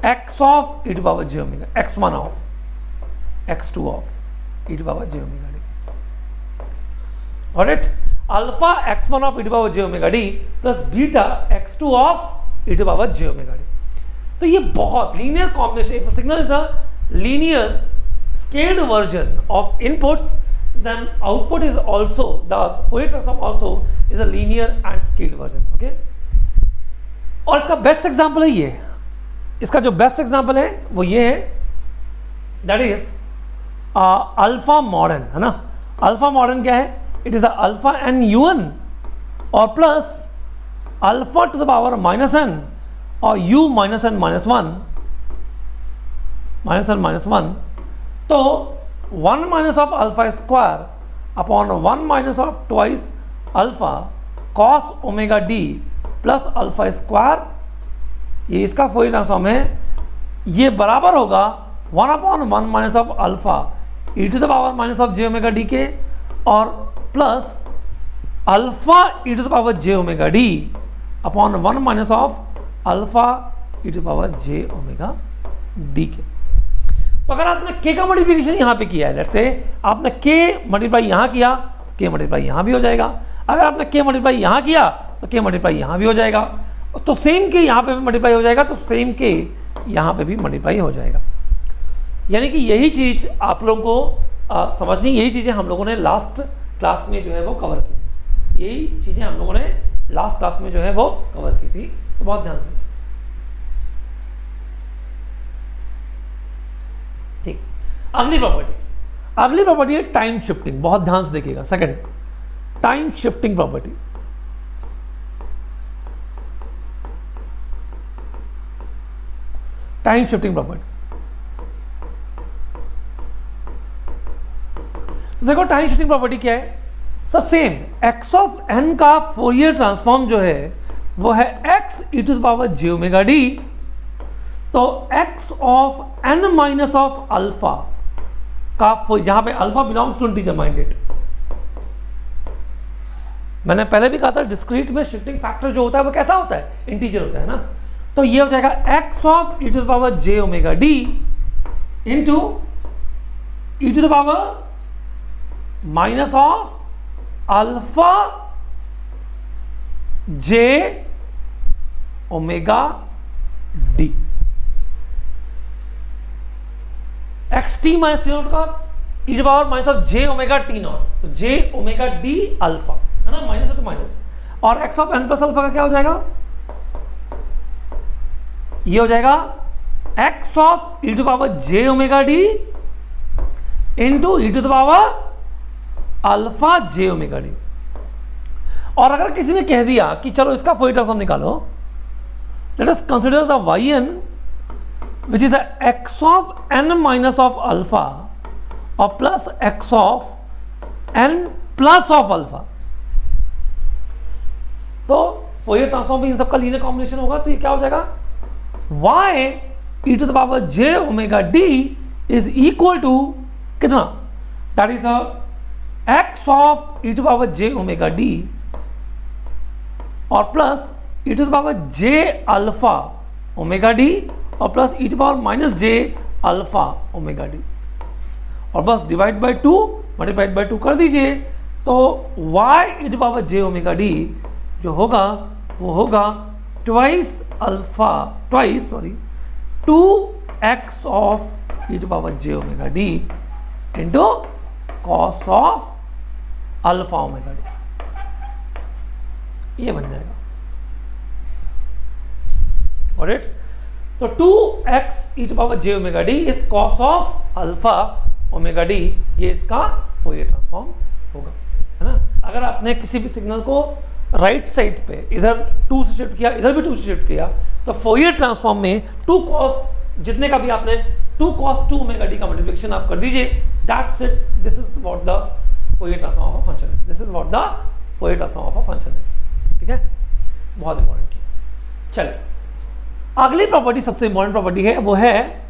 x of e to the power j omega, x1 of x2 of e to the power j omega d. Alright, alpha x1 of e to the power j omega d plus beta x2 of e to the power j omega d. तो ये बहुत linear combination, if signal is a linear scaled version of inputs, then output is also, the Fourier transform also is a linear and scaled version. Okay, और इसका best example है ये, इसका जो best example है वो ये है, दैट इज अल्फा मॉडर्न, है ना। अल्फा मॉडर्न क्या है, it is alpha n u1 और plus alpha to the power minus n और u minus n minus one, तो 1 minus of alpha square upon 1 minus of twice alpha cos omega d plus alpha square, ये इसका Fourier transform है, ये बराबर होगा 1 upon 1 minus of alpha e to the power minus of j omega d के और plus alpha e to the power j omega d upon 1 minus of alpha e to the power j omega d के। तो अगर आपने k का multiplication यहाँ पे किया है, लेट्स से आपने k मल्टीप्लाई यहाँ किया तो k मल्टीप्लाई यहाँ भी हो जाएगा, अगर आपने k मल्टीप्लाई यहाँ किया तो k मल्टीप्लाई यहाँ भी हो जाएगा, तो सेम k यहाँ पे भी मल्टीप्लाई हो जाएगा, तो सेम k यहाँ पे भी मल्टीप्लाई हो जाएगा। यानी कि यही चीज़ आप लोगों को समझनी, यही चीज़ें हम लोगों ने लास्ट क्लास में जो है वो कवर की थी, यही चीज़ें हम लोगों ने लास्ट क्लास में जो है वो कवर की थी, तो बहुत ध्यान से। ठीक, अगली प्रॉपर्टी है टाइम शिफ्टिंग, बहुत ध्यान से देखिएगा। Second, time shifting property. Time shifting property, तो देखो टाइम शिफ्टिंग प्रॉपर्टी क्या है sir, same x of n का फोरियर ट्रांसफॉर्म जो है वो है x e to the power j omega d, तो x of n minus of alpha का, जहां पे alpha belongs to integer minded, मैंने पहले भी कहा था डिस्क्रीट में शिफ्टिंग फैक्टर जो होता है वो कैसा होता है, इंटीजर होता है ना, तो ये हो जाएगा x of e to the power j omega d into e to the power minus of alpha j omega d, x t minus t not का e to power minus of j omega t not, तो j omega D alpha है ना, minus है तो minus, और x of n plus alpha का क्या हो जाएगा, ये हो जाएगा x of e to power j omega d into e to the power alpha j omega d. और अगर किसी ने कह दिया कि चलो इसका फोरियर ट्रांसफॉर्म निकालो, let us consider the y n which is the x of n minus of alpha और plus x of n plus of alpha, तो फोरियर ट्रांसफॉर्म भी इन सबका लीनियर कॉम्बिनेशन होगा, तो ये क्या हो जाएगा, y e to the power j omega d is equal to कितना, that is x of e to the power j omega d और plus e to the power j alpha omega d और plus e to power minus j alpha omega d, और बस divide by 2 multiplied by 2 कर दीजिए, तो y e to power j omega d जो होगा वो होगा twice 2x of e to power j omega d into cos of alpha omega d, ये बन जाएगा। ऑलराइट, तो 2x e to power j omega d is cos of alpha omega d, ये इसका फोरियर ट्रांसफॉर्म होगा, है ना। अगर आपने किसी भी सिग्नल को राइट साइड पे इधर 2 से शिफ्ट किया, इधर भी 2 से शिफ्ट किया, तो फोरियर ट्रांसफॉर्म में 2 cos जितने का भी आपने 2 cos 2 ओमेगा डी का मल्टीप्लिकेशन आप कर दीजिए, that's it, this is what the Fourier transform of a function is, this is what the Fourier transform of a function is. ठीक है, बहुत इंपॉर्टेंट। चलिए अगली प्रॉपर्टी, सबसे इंपॉर्टेंट प्रॉपर्टी है, वो है,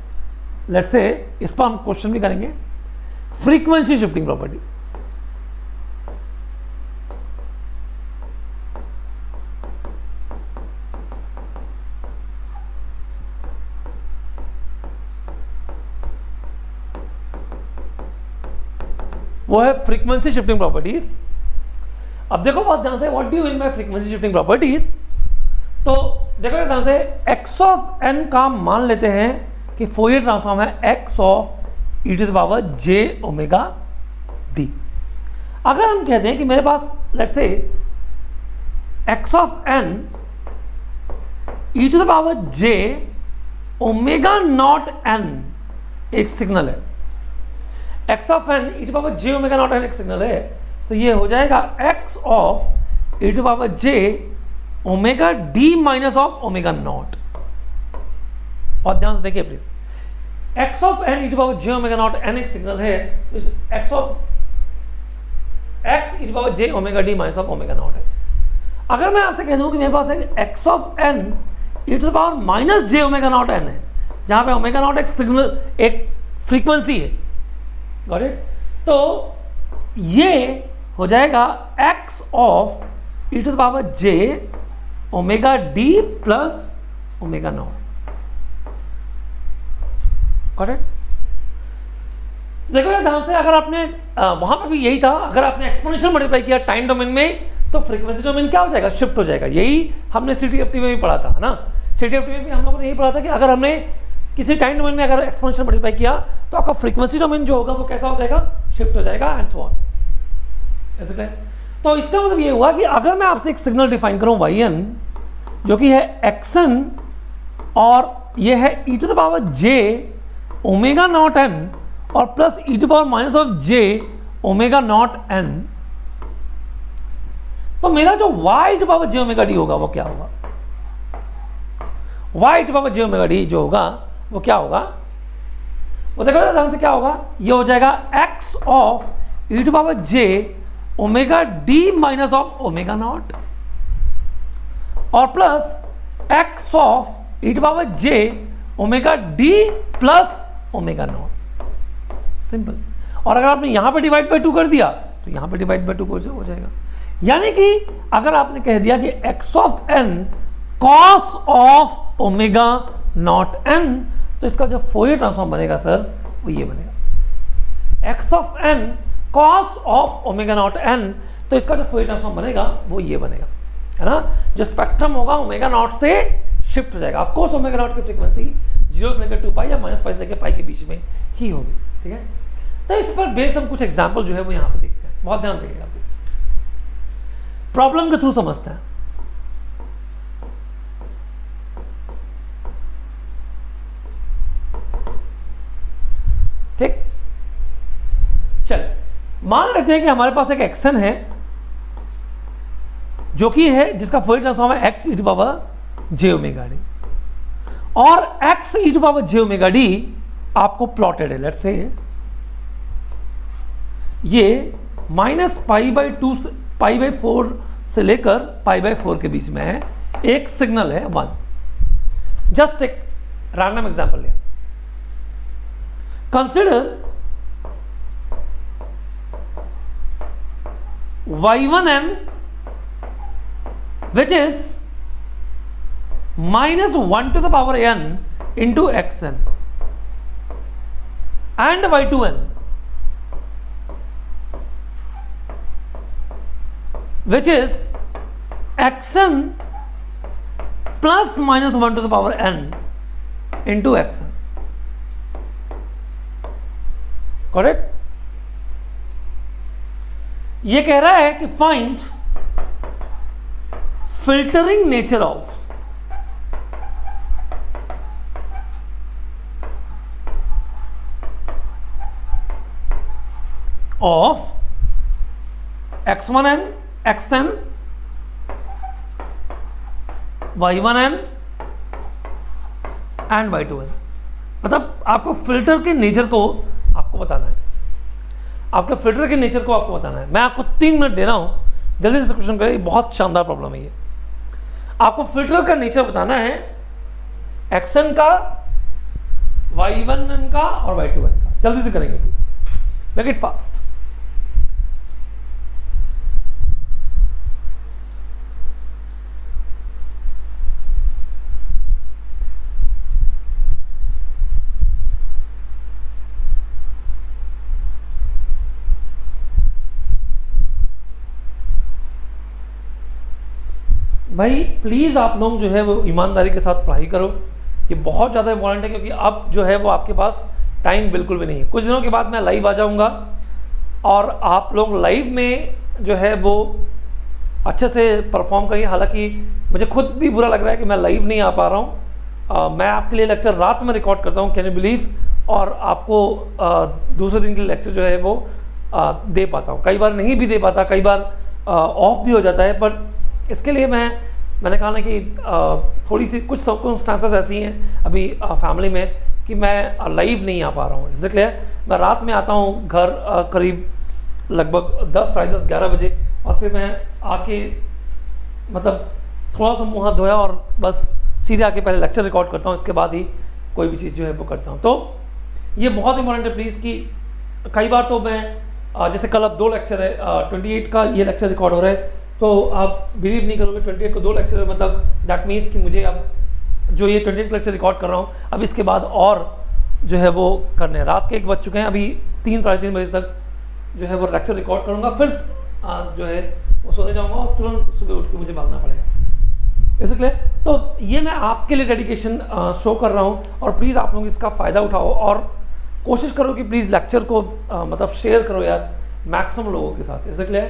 लेट्स से इस पर हम क्वेश्चन भी करेंगे, फ्रीक्वेंसी शिफ्टिंग प्रॉपर्टी। वो है फ्रीक्वेंसी शिफ्टिंग प्रॉपर्टीज। अब देखो बहुत ध्यान से, what do you mean by frequency shifting properties. तो देखो ध्यान से, x ऑफ n का मान लेते हैं कि फोरियर ट्रांसफॉर्म है x of e to the power j omega d। अगर हम कहते हैं कि मेरे पास let's say x of n e to the power j omega not n एक सिग्नल है, x of n e to the power j omega not n एक सिग्नल है, तो ये हो जाएगा x of e to the power j omega d minus of omega naught. और ध्यान से देखिए please, x of n e to power j omega not n एक सिग्नल है, तो x of x e to power j omega d minus of omega not है। अगर मैं आपसे कह दूं कि मेरे पास एक x of n e to power minus j omega not n है, जहां पे ओमेगा नॉट एक सिग्नल, एक फ्रीक्वेंसी है, गॉट इट। तो ये हो जाएगा x of e to power j omega d plus omega not, correct. देखो यार ध्यान से, अगर आपने वहां पर भी यही था, अगर आपने एक्सपोनेंशियल मल्टीप्लाई किया टाइम डोमेन में तो फ्रीक्वेंसी डोमेन क्या हो जाएगा, शिफ्ट हो जाएगा। यही हमने CTFT में भी पढ़ा था, है ना। CTFT में भी हम लोगों ने यही पढ़ा था कि अगर हमने किसी टाइम डोमेन में अगर एक्सपोनेंशियल मल्टीप्लाई किया तो आपका फ्रीक्वेंसी डोमेन जो होगा वो कैसा हो जाएगा, शिफ्ट हो जाएगा एंड सो ऑन, ऐसे टाइप। तो इसका मतलब ये हुआ कि अगर मैं आपसे एक सिग्नल डिफाइन करूं yn जो कि है xn और ये है e to the power j omega not n और plus e to power minus of j omega not n, तो मेरा जो y to power j omega d होगा वो क्या होगा, y to power j omega d जो होगा वो क्या होगा, वो देखो ध्यान से क्या होगा, ये हो जाएगा x of e to power j omega d minus of omega naught और plus x of e to power j omega d plus omega naught, simple. और अगर आपने यहां पे डिवाइड बाय 2 कर दिया तो यहां पे डिवाइड बाय 2 हो जाएगा। यानी कि अगर आपने कह दिया कि x of n cos of omega not n, तो इसका जो फोरियर ट्रांसफॉर्म बनेगा सर वो ये बनेगा, x of n cos of omega not n, तो इसका जो फोरियर ट्रांसफॉर्म बनेगा वो ये बनेगा, है ना। जो स्पेक्ट्रम होगा ओमेगा नॉट से शिफ्ट हो जाएगा। ऑफ कोर्स ओमेगा नॉट की फ्रीक्वेंसी 0 से लेकर 2 पाई या माइनस पाई से लेकर पाई के बीच में ही होगी, ठीक है। तो इस पर बेस्ड हम कुछ एग्जांपल जो है वो यहाँ पे देखते हैं, बहुत ध्यान रखिएगा, प्रॉब्लम के थ्रू समझते हैं। ठीक, चल मान लेते हैं कि हमारे पास एक एक्सन है जो कि है जिसका फोरियर ट्रांसफॉर्म है x e to power j omega d और x e to power j omega d आपको प्लॉटेड है। लेट्स से ये minus pi by 2 pi by 4 से लेकर पाई बाई 4 के बीच में है, एक सिग्नल है 1। जस्ट एक रैंडम एग्जांपल लिया, consider y1n which is minus 1 to the power n into xn and y2n which is xn plus minus 1 to the power n into xn, correct। ये कह रहा है कि find filtering nature of x1n xn y1n and y2n। मतलब आपको filter के nature को आपको बताना है, आपके फिल्टर के नेचर को आपको बताना है। मैं आपको 3 मिनट दे रहा हूं, जल्दी से क्वेश्चन करें, बहुत शानदार प्रॉब्लम है ये। आपको फिल्टर का नेचर बताना है, एक्सन का, y1n का और y2n का। जल्दी से करेंगे प्लीज, मेक इट फास्ट। भाई प्लीज़ आप लोग जो है वो ईमानदारी के साथ पढ़ाई करो, ये बहुत ज़्यादा इंपॉर्टेंट है, क्योंकि अब जो है वो आपके पास टाइम बिल्कुल भी नहीं है। कुछ दिनों के बाद मैं लाइव आ जाऊँगा और आप लोग लाइव में जो है वो अच्छे से परफॉर्म करिए। हालांकि मुझे खुद भी बुरा लग रहा है कि मैं लाइव नहीं आ पा रहा हूँ। मैं आपके लिए लेक्चर रात में रिकॉर्ड करता हूँ, कैन यू बिलीव, और आपको दूसरे दिन के लिए लेक्चर जो है वो दे पाता हूँ। कई बार नहीं भी दे पाता, कई बार ऑफ भी हो जाता है, बट इसके लिए मैंने कहा ना कि थोड़ी सी कुछ सर्कमस्टांसेस ऐसी हैं अभी फैमिली में कि मैं लाइव नहीं आ पा रहा हूँ। इसलिए मैं रात में आता हूँ घर करीब लगभग 10, साढ़े 10, 11 बजे, और फिर मैं आके मतलब थोड़ा सा मुँह हाथ धोया और बस सीधे आके पहले लेक्चर रिकॉर्ड करता हूँ, इसके बाद ही कोई भी चीज़ जो है वो करता हूँ। तो ये बहुत इंपॉर्टेंट है प्लीज़, कि कई बार तो मैं जैसे कल अब 2 लेक्चर है, 28 का ये लेक्चर रिकॉर्ड हो रहा है, तो आप बिलीव नहीं करोगे 28 को 2 लेक्चर है, मतलब दैट मीन्स कि मुझे अब जो ये 28 लेक्चर रिकॉर्ड कर रहा हूँ, अब इसके बाद और जो है वो करने हैं। रात के 1 बज चुके हैं, अभी 3, साढ़े 3 बजे तक जो है वो लेक्चर रिकॉर्ड करूँगा, फिर जो है वो सोने जाऊँगा और तुरंत सुबह उठ के मुझे भागना पड़ेगा। इसलिए तो ये मैं आपके लिए डेडिकेशन शो कर रहा हूँ, और प्लीज़ आप लोग इसका फ़ायदा उठाओ और कोशिश करो कि प्लीज़ लेक्चर को मतलब शेयर करो यार मैक्सिमम लोगों के साथ। इसलिए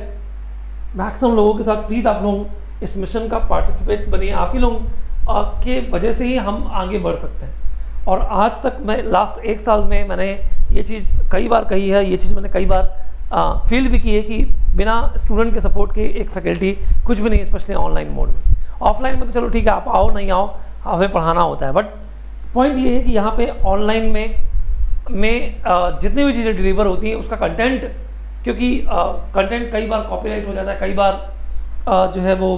मैक्सिमम लोगों के साथ प्लीज़ आप लोग इस मिशन का पार्टिसिपेट बनिए। आप ही लोग के वजह से ही हम आगे बढ़ सकते हैं। और आज तक मैं लास्ट 1 साल में मैंने ये चीज़ कई बार कही है, ये चीज़ मैंने कई बार फील भी की है कि बिना स्टूडेंट के सपोर्ट के एक फैकल्टी कुछ भी नहीं, स्पेशली ऑनलाइन मोड में। ऑफलाइन में तो चलो ठीक है, आप आओ नहीं आओ, हमें पढ़ाना होता है, बट पॉइंट ये है कि यहाँ पे ऑनलाइन में जितनी भी चीज़ें डिलीवर होती हैं उसका कंटेंट, क्योंकि कंटेंट कई बार कॉपीराइट हो जाता है, कई बार जो है वो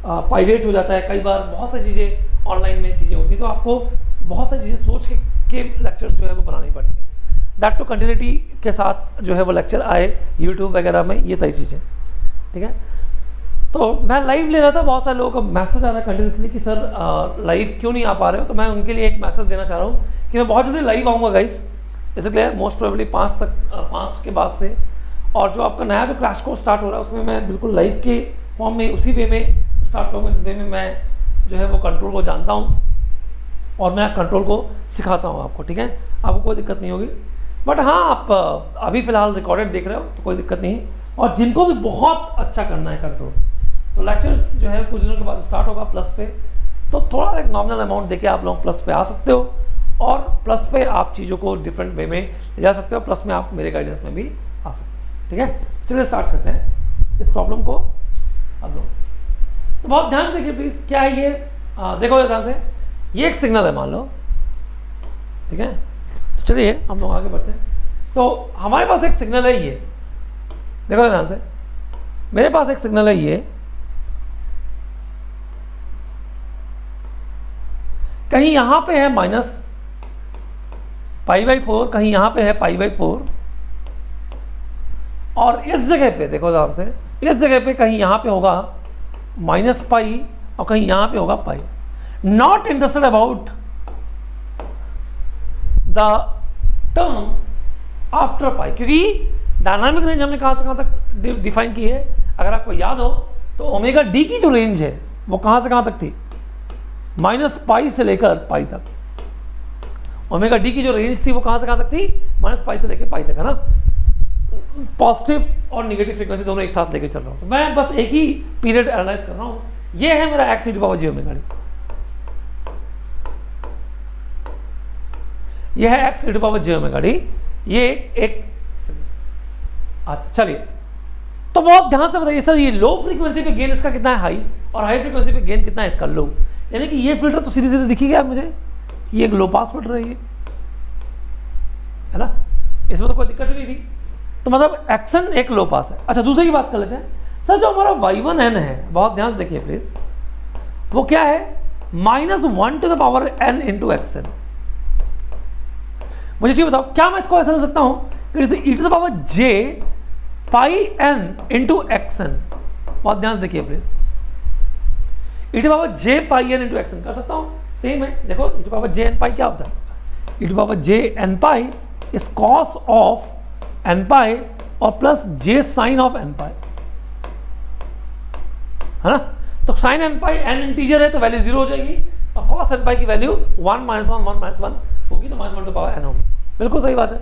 पायरेट हो जाता है, कई बार बहुत सारी चीज़ें ऑनलाइन में चीज़ें होती हैं, तो आपको बहुत सारी चीज़ें सोच के लेक्चर्स जो है वो बनानी पड़ती है। दैट टू कंटिन्यूटी के साथ जो है वो लेक्चर आए यूट्यूब वगैरह में, ये सारी चीज़ें, ठीक है। तो मैं लाइव ले रहा था, बहुत सारे लोगों का मैसेज आ रहा है कंटिन्यूसली कि सर लाइव क्यों नहीं आ पा रहे हो, तो मैं उनके लिए एक मैसेज देना चाह रहा हूँ कि मैं बहुत जल्दी लाइव आऊँगा गाइस, इसलिए मोस्ट प्रोबेबली 5 के बाद से। और जो आपका नया जो क्रैश कोर्स स्टार्ट हो रहा है उसमें मैं बिल्कुल लाइव के फॉर्म में उसी वे में स्टार्ट करूँगा जिस वे में मैं जो है वो कंट्रोल को जानता हूँ और मैं कंट्रोल को सिखाता हूँ आपको, ठीक है। आपको कोई दिक्कत नहीं होगी, बट हाँ आप अभी फ़िलहाल रिकॉर्डेड देख रहे हो तो कोई दिक्कत नहीं। और जिनको भी बहुत अच्छा करना है कंट्रोल, तो लेक्चर जो है कुछ दिनों के बाद स्टार्ट होगा प्लस पे, तो थोड़ा एक नॉमिनल अमाउंट देके आप लोग प्लस पे आ सकते हो, और प्लस पे आप चीज़ों को डिफरेंट वे में ले जा सकते हो, प्लस में आप मेरे गाइडेंस में भी आ सकते हो, ठीक है। चलिए स्टार्ट करते हैं इस प्रॉब्लम को अब लोग। तो बहुत ध्यान से देखिए प्लीज़, क्या है ये, देखो ध्यान से, ये एक सिग्नल है मान लो, ठीक है। तो चलिए हम लोग आगे बढ़ते हैं। तो हमारे पास एक सिग्नल है ये, देखो ध्यान से, मेरे पास एक सिग्नल है ये, कहीं यहां पे है -π/4, कहीं यहां पे है π/4, और इस जगह पे देखो ध्यान से, इस जगह पे कहीं यहां पे होगा -π और कहीं यहां पे होगा π। Not interested about the term after π, क्योंकि डायनामिक रेंज हमने कहां से कहां तक डिफाइन की है, अगर आपको याद हो तो ओमेगा डी की जो रेंज है वो कहां से कहां तक थी, -π से लेकर π तक। ओमेगा डी की जो रेंज थी वो कहां से कहां तक थी, -π से लेकर π तक, है ना। पॉजिटिव और नेगेटिव फ्रीक्वेंसी दोनों एक साथ लेके चल रहा हूं, तो मैं बस एक ही पीरियड एनालाइज कर रहा हूं। ये है मेरा x e to power j omega d, ये है x e to power j omega d, ये एक। अच्छा चलिए, तो बहुत ध्यान से बताइए सर, ये लो फ्रीक्वेंसी पे गेन इसका कितना है हाई, और हाई फ्रीक्वेंसी पे गेन कितना है इसका लो, यानी कि ये फिल्टर तो सीधे सीधे दिख ही गया मुझे, ये एक लो पास फिल्टर है ये, है ना, इसमें तो कोई दिक्कत ही नहीं थी। तो मतलब एक्शन एक लो पास है। अच्छा दूसरी की बात कर लेते हैं सर, जो हमारा y1n है, बहुत ध्यान से देखिए प्लीज, वो क्या है, -1 to the power n into xn। मुझे चीज बताओ, क्या मैं इसको ऐसा लिख सकता हूं कि जैसे e to the power j pi n into xn, बहुत ध्यान से देखिए please, e to the power j pi n into xn कर सकता हूं, सेम है। देखो e to the power j n pi क्या होता है, e to the power j n pi is cos of n pi और plus j sin of n pi, है ना। तो sine n pi n integer है तो वैल्यू 0 हो जाएगी, और कॉस एन पाई की वैल्यू 1 -1 1 -1 होगी, तो -1 टू पावर n होगी। बिल्कुल सही बात है,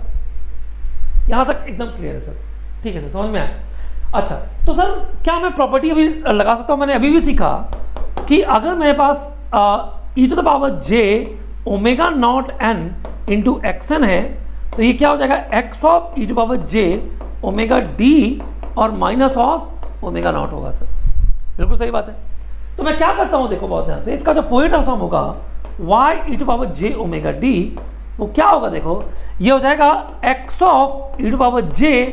यहां तक एकदम क्लियर है सर। ठीक है सर, समझ में आया। अच्छा, तो सर क्या मैं प्रॉपर्टी अभी लगा सकता हूं? मैंने अभी भी सीखा कि अगर मेरे पास e⁻j omega naught n into action है, तो ये क्या हो जाएगा, x of e⁻j omega d और माइनस ऑफ ओमेगा नॉट होगा सर। बिल्कुल सही बात है। तो मैं क्या करता हूं, देखो बहुत ध्यान से, इसका जो फोरियर ट्रांसफॉर्म होगा y e⁻j ओमेगा d, वो क्या होगा, देखो ये हो जाएगा x of e⁻j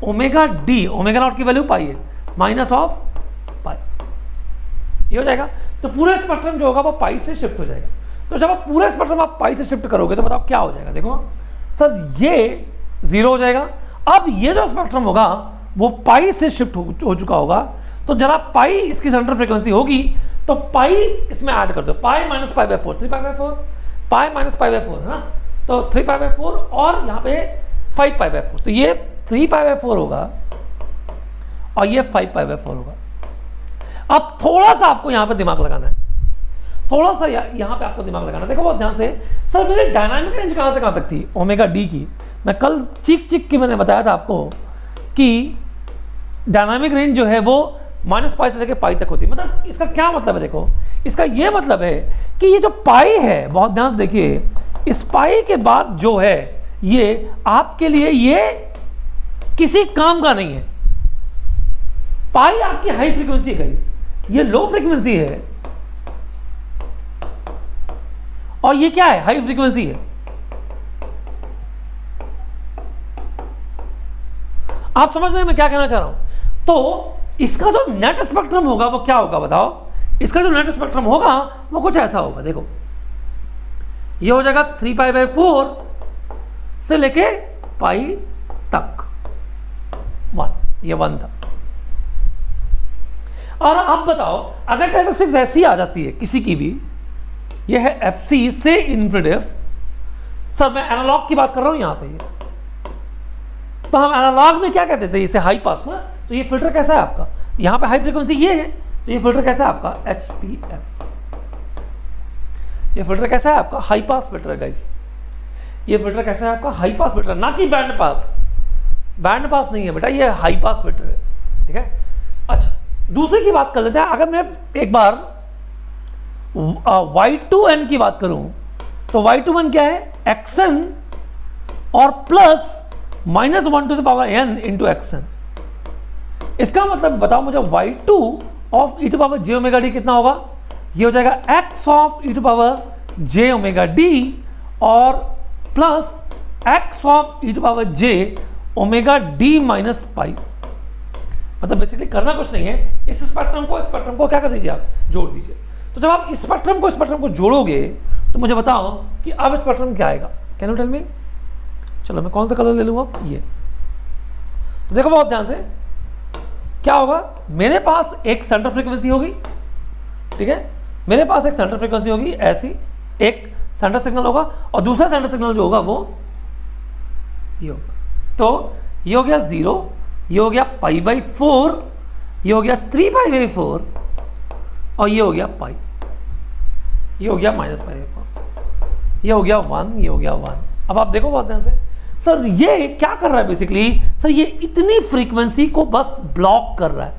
omega d, omega naught की वैल्यू पाई है, माइनस ऑफ पाई, ये हो जाएगा। तो पूरा स्पेक्ट्रम जो होगा वो पाई से शिफ्ट हो जाएगा। तो जब आप पूरा स्पेक्ट्रम आप पाई से शिफ्ट करोगे तो बताओ क्या हो जाएगा। देखो सर, ये 0 हो जाएगा। अब ये जो स्पेक्ट्रम होगा वो पाई से शिफ्ट हो चुका होगा, तो जरा पाई इसकी सेंटर फ्रीक्वेंसी होगी, तो पाई इसमें ऐड कर दो, pi minus pi by 4, 3π/4, pi minus pi by 4 है ना, तो 3π/4 और यहाँ पे 5π/4, तो ये 3π/4 होगा और ये 5π/4 होगा। अब थोड़ा सा आपको यहाँ पे दिमाग लगाना है, थोड़ा सा यहाँ पे आपको दिमाग लगाना है। देखो बहुत ध्यान से, सर मेरी डायनामिक रेंज कहाँ से कहाँ तक थी, ओमेगा डी की। मैं कल चीख के मैंने बताया था आपको कि डायनामिक रेंज जो है वो -π से लेकर पाई तक होती है। मतलब इसका क्या मतलब है, देखो इसका ये मतलब है कि ये जो पाई है, बहुत ध्यान से देखिए, इस पाई के बाद जो है ये आपके लिए ये किसी काम का नहीं है। पाई आपकी हाई फ्रीक्वेंसी है गाइस, ये लो फ्रीक्वेंसी है, और ये क्या है, हाई फ्रीक्वेंसी है। आप समझ रहे हैं मैं क्या कहना चाह रहा हूं। तो इसका जो नेट स्पेक्ट्रम होगा वो क्या होगा बताओ, इसका जो नेट स्पेक्ट्रम होगा वो कुछ ऐसा होगा। देखो ये हो जाएगा 3π/4 से लेके पाई तक 1, ये 1 था। और अब बताओ अगर कैरेक्टरिस्टिक्स ऐसी आ जाती है किसी की भी, ये है FC से इन्फिनिटी, सर मैं एनालॉग की बात कर रहा हूं यहां पे, तो हम एनालॉग में क्या कहते थे, इसे हाई पास ना, तो ये फिल्टर कैसा है आपका, यहां पे हाई फ्रीक्वेंसी ये है, तो ये फिल्टर कैसा है आपका HPF, ये फिल्टर कैसा है आपका हाई पास फिल्टर है गाइस, ये फिल्टर कैसा है आपका हाई पास फिल्टर, ना कि बैंड पास। बैंड पास नहीं है बेटा, ये हाई पास फिल्टर है, ठीक है। अच्छा दूसरे की बात कर लेते हैं। अगर मैं एक बार y2n की बात करूं, तो y2n क्या है, xn और plus -1 to the power n into xn। इसका मतलब बताओ मुझे y2 of e⁻j omega d कितना होगा, ये हो जाएगा x of e⁻ j omega d और plus x of e⁻j omega d minus pi. मतलब बेसिकली करना कुछ नहीं है, इस स्पेक्ट्रम को क्या कर दीजिए, आप जोड़ दीजिए। तो जब आप इस स्पेक्ट्रम को जोड़ोगे तो मुझे बताओ कि अब स्पेक्ट्रम क्या आएगा, कैन यू टेल मी। चलो मैं कौन सा कलर ले लूँगा, ये। तो देखो बहुत ध्यान से क्या होगा, मेरे पास एक सेंटर फ्रीक्वेंसी होगी, ठीक है, मेरे पास एक सेंटर फ्रीक्वेंसी होगी ऐसी, एक सेंटर सिग्नल होगा और दूसरा सेंटर सिग्नल जो होगा वो ये होगा। तो ये हो गया 0, ये हो गया π/4, ये हो गया 3π/4 और ये हो गया पाई, ये हो गया -π/4, ये हो गया 1, ये हो गया 1। अब आप देखो बहुत ध्यान से, सर ये क्या कर रहा है बेसिकली, सर ये इतनी फ्रीक्वेंसी को बस ब्लॉक कर रहा है,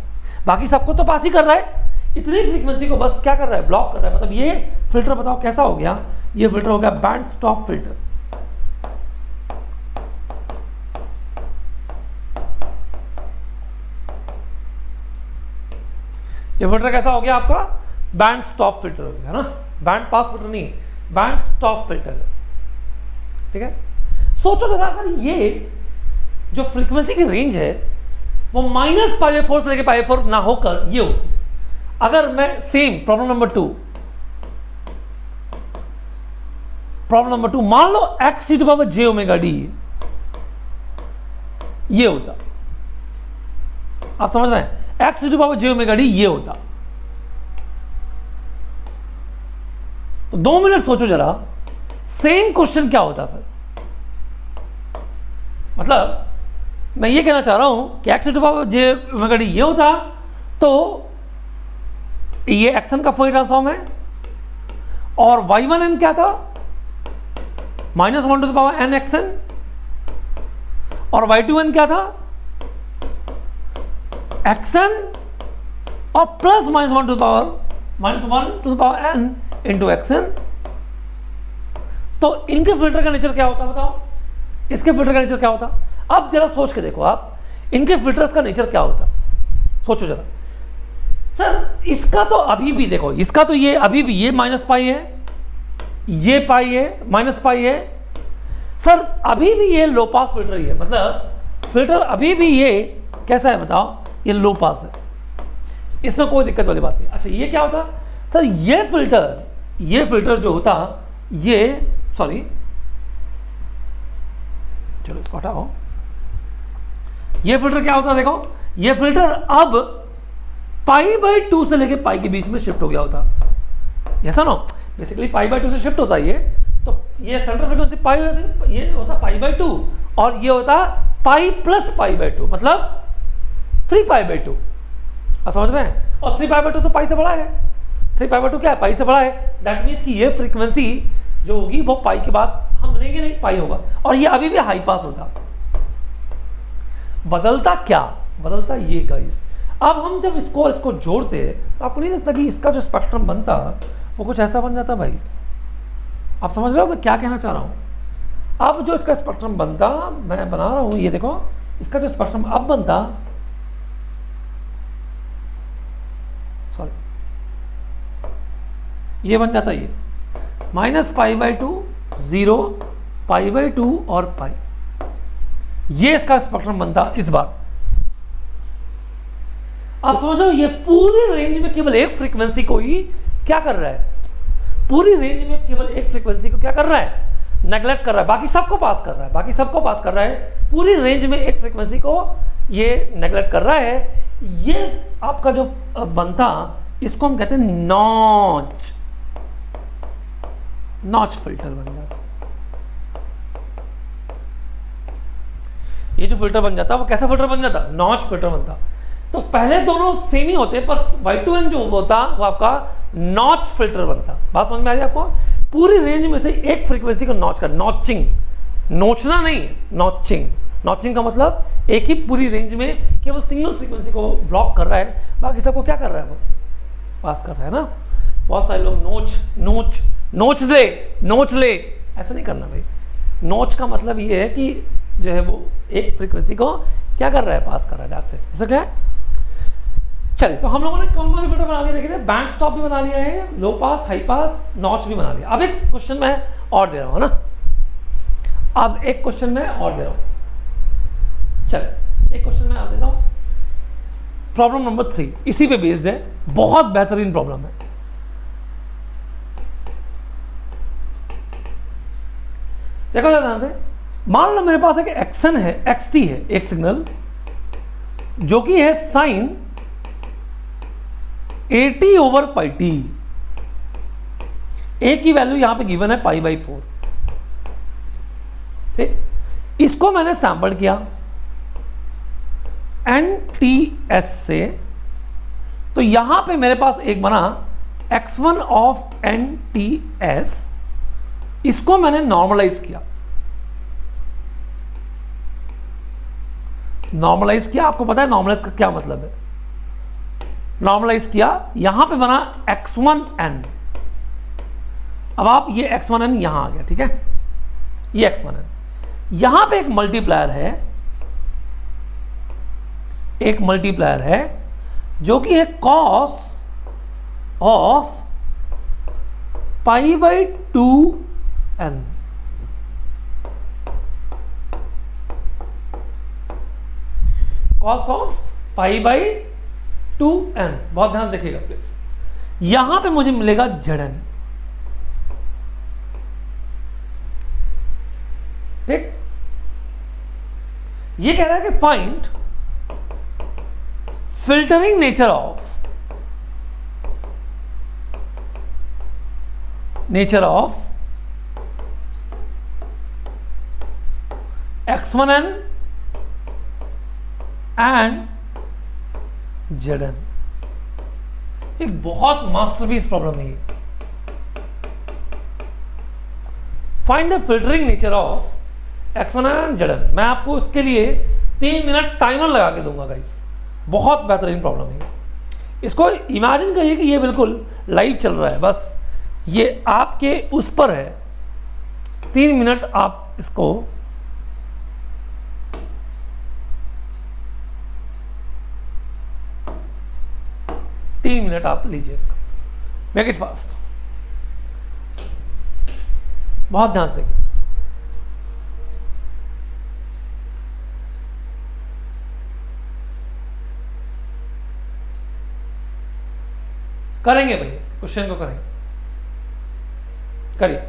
बाकी सबको तो पास ही कर रहा है, इतनी फ्रीक्वेंसी को बस क्या कर रहा है, ब्लॉक कर रहा है। मतलब ये फिल्टर बताओ कैसा हो गया, ये फिल्टर हो गया बैंड स्टॉप फिल्टर। ये फिल्टर कैसा हो गया आपका, बैंड स्टॉप फिल्टर हो गया ना, बैंड पास फिल्टर नहीं, बैंड स्टॉप फिल्टर है, ठीक है। सोचो जरा, अगर ये जो फ्रीक्वेंसी की रेंज है वो -π/4 से लेकर π/4 ना होकर ये होगी। अगर मैं सेम प्रॉब्लम नंबर 2 मान लो x e⁻j ओमेगा d ये होता, आप समझ रहे हैं, x e⁻j ओमेगा d ये होता। तो 2 मिनट सोचो जरा, सेम क्वेश्चन क्या होता फिर। मतलब मैं ये कहना चाह रहा हूं कि x e⁻j ओमेगा d ये होता, तो ये एक्सन का फोरियर ट्रांसफॉर्म है, और y1n क्या था, -1 to the power n x n, और y2n क्या था, एक्सन और plus -1 to the power n into x n. तो इनके फिल्टर का नेचर क्या होता है बताओ, इसके फिल्टर का नेचर क्या होता। अब जरा सोच के देखो आप, इनके फिल्टर्स का नेचर क्या होता, सोचो जरा। सर इसका तो अभी भी देखो, इसका तो ये अभी भी ये -π है, ये π है, -π है। सर अभी भी ये लो पास फिल्टर ही है, मतलब फिल्टर अभी भी ये कैसा है बताओ, ये लो पास है, इसमें कोई दिक्कत वाली बात नहीं। अच्छा ये क्या होता सर, ये फिल्टर जो होता, ये सॉरी चलो इसको हटाओ, ये फिल्टर क्या होता देखो, ये फिल्टर अब π/2 से लेके π के बीच में शिफ्ट हो गया होता, ऐसा ना, बेसिकली π/2 से शिफ्ट होता है ये, तो ये सेंट्रल फ्रीक्वेंसी π, ये होता π/2 और ये होता π + π/2 मतलब 3π/2, आप समझ रहे हैं। और 3π/2 तो π से बड़ा है, 3π/2 क्या है, π से बड़ा है। दैट मीन्स कि ये फ्रीक्वेंसी जो होगी वो π के बाद हम लेंगे नहीं, π होगा, और ये अभी भी हाई पास होता। बदलता क्या, बदलता ये गाइस। अब हम जब इसको जोड़ते तो आपको नहीं लगता कि इसका जो स्पेक्ट्रम बनता वो कुछ ऐसा बन जाता भाई। आप समझ रहे हो मैं क्या कहना चाह रहा हूं। अब जो इसका स्पेक्ट्रम बनता, मैं बना रहा हूं, ये देखो इसका जो स्पेक्ट्रम अब बनता, सॉरी ये बन जाता, ये -π/2 0 π/2 और π, ये इसका स्पेक्ट्रम बनता इस बार। आप समझो ये पूरी रेंज में केवल एक फ्रीक्वेंसी को ही क्या कर रहा है, पूरी रेंज में केवल एक फ्रीक्वेंसी को क्या कर रहा है, नेगलेक्ट कर रहा है, बाकी सबको पास कर रहा है, बाकी सबको पास कर रहा है, पूरी रेंज में एक फ्रीक्वेंसी को ये नेगलेक्ट कर रहा है। ये आपका जो बनता, इसको हम कहते हैं नॉच फिल्टर बन जाता। ये जो फिल्टर बन जाता वो कैसा फिल्टर बन जाता, नॉच फिल्टर बनता। तो पहले दोनों सेम ही होते, पर y2n जो होता वो आपका नॉच फिल्टर बनता। बात समझ में आ रही है आपको। पूरी रेंज में से एक फ्रीक्वेंसी को नॉच कर, नॉचिंग, नोचना नहीं, नॉचिंग। नॉचिंग का मतलब एक ही पूरी रेंज में केवल सिंगल फ्रीक्वेंसी को ब्लॉक कर रहा है, बाकी सबको क्या कर रहा है, वो पास कर रहा है ना। बहुत सारे लोग नोच ले, ऐसा नहीं करना भाई। नोच का मतलब ये है कि जो है वो एक फ्रीक्वेंसी को क्या कर रहा है, पास कर रहा है, दैट्स इट। ऐसा क्या है। चलिए, तो हम लोगों ने कौन कौन से फिल्टर बना लिए देखे थे, बैंड स्टॉप भी बना लिया है, लो पास, हाई पास, नॉच भी बना लिया। अब एक क्वेश्चन मैं और दे रहा हूँ ना, अब एक क्वेश्चन मैं और दे रहा हूँ। चलिए एक क्वेश्चन मैं और देता हूँ, प्रॉब्लम नंबर 3 इसी पे बेस्ड है, बहुत बेहतरीन प्रॉब्लम है। देखो ध्यान से, मान लो मेरे पास एक एक्शन है, एक्सटी है, एक सिग्नल जो कि है साइन 80/πt। ए की वैल्यू यहां पे गिवन है π/4। ठीक, इसको मैंने सैंपल किया NTS से, तो यहां पे मेरे पास एक बना x1 ऑफ NTS, इसको मैंने नॉर्मलाइज किया। नॉर्मलाइज किया, आपको पता है नॉर्मलाइज का क्या मतलब है। नॉर्मलाइज किया, यहां पे बना x1n। अब आप ये x1n यहां आ गया, ठीक है, ये x1n। यहां पे एक मल्टीप्लायर है, जो कि है cos of π/2n। cos of π/2n, बहुत ध्यान रखिएगा प्लीज। यहां पे मुझे मिलेगा Zn। ठीक, ये कह रहा है कि find filtering nature of x1n and Zn। एक बहुत मास्टरपीस प्रॉब्लम है ये। Find the filtering nature of exponential जड़न। मैं आपको उसके लिए 3 मिनट टाइमर लगा के दूंगा गाइस। बहुत बेहतरीन प्रॉब्लम है। इसको इमेजिन करिए कि ये बिल्कुल लाइव चल रहा है, बस ये आपके उस पर है। 3 मिनट आप इसको आप लीजिए इसको, मेक इट फास्ट, बहुत ध्यान से देखिए। करेंगे भैया, क्वेश्चन को करेंगे, करिए।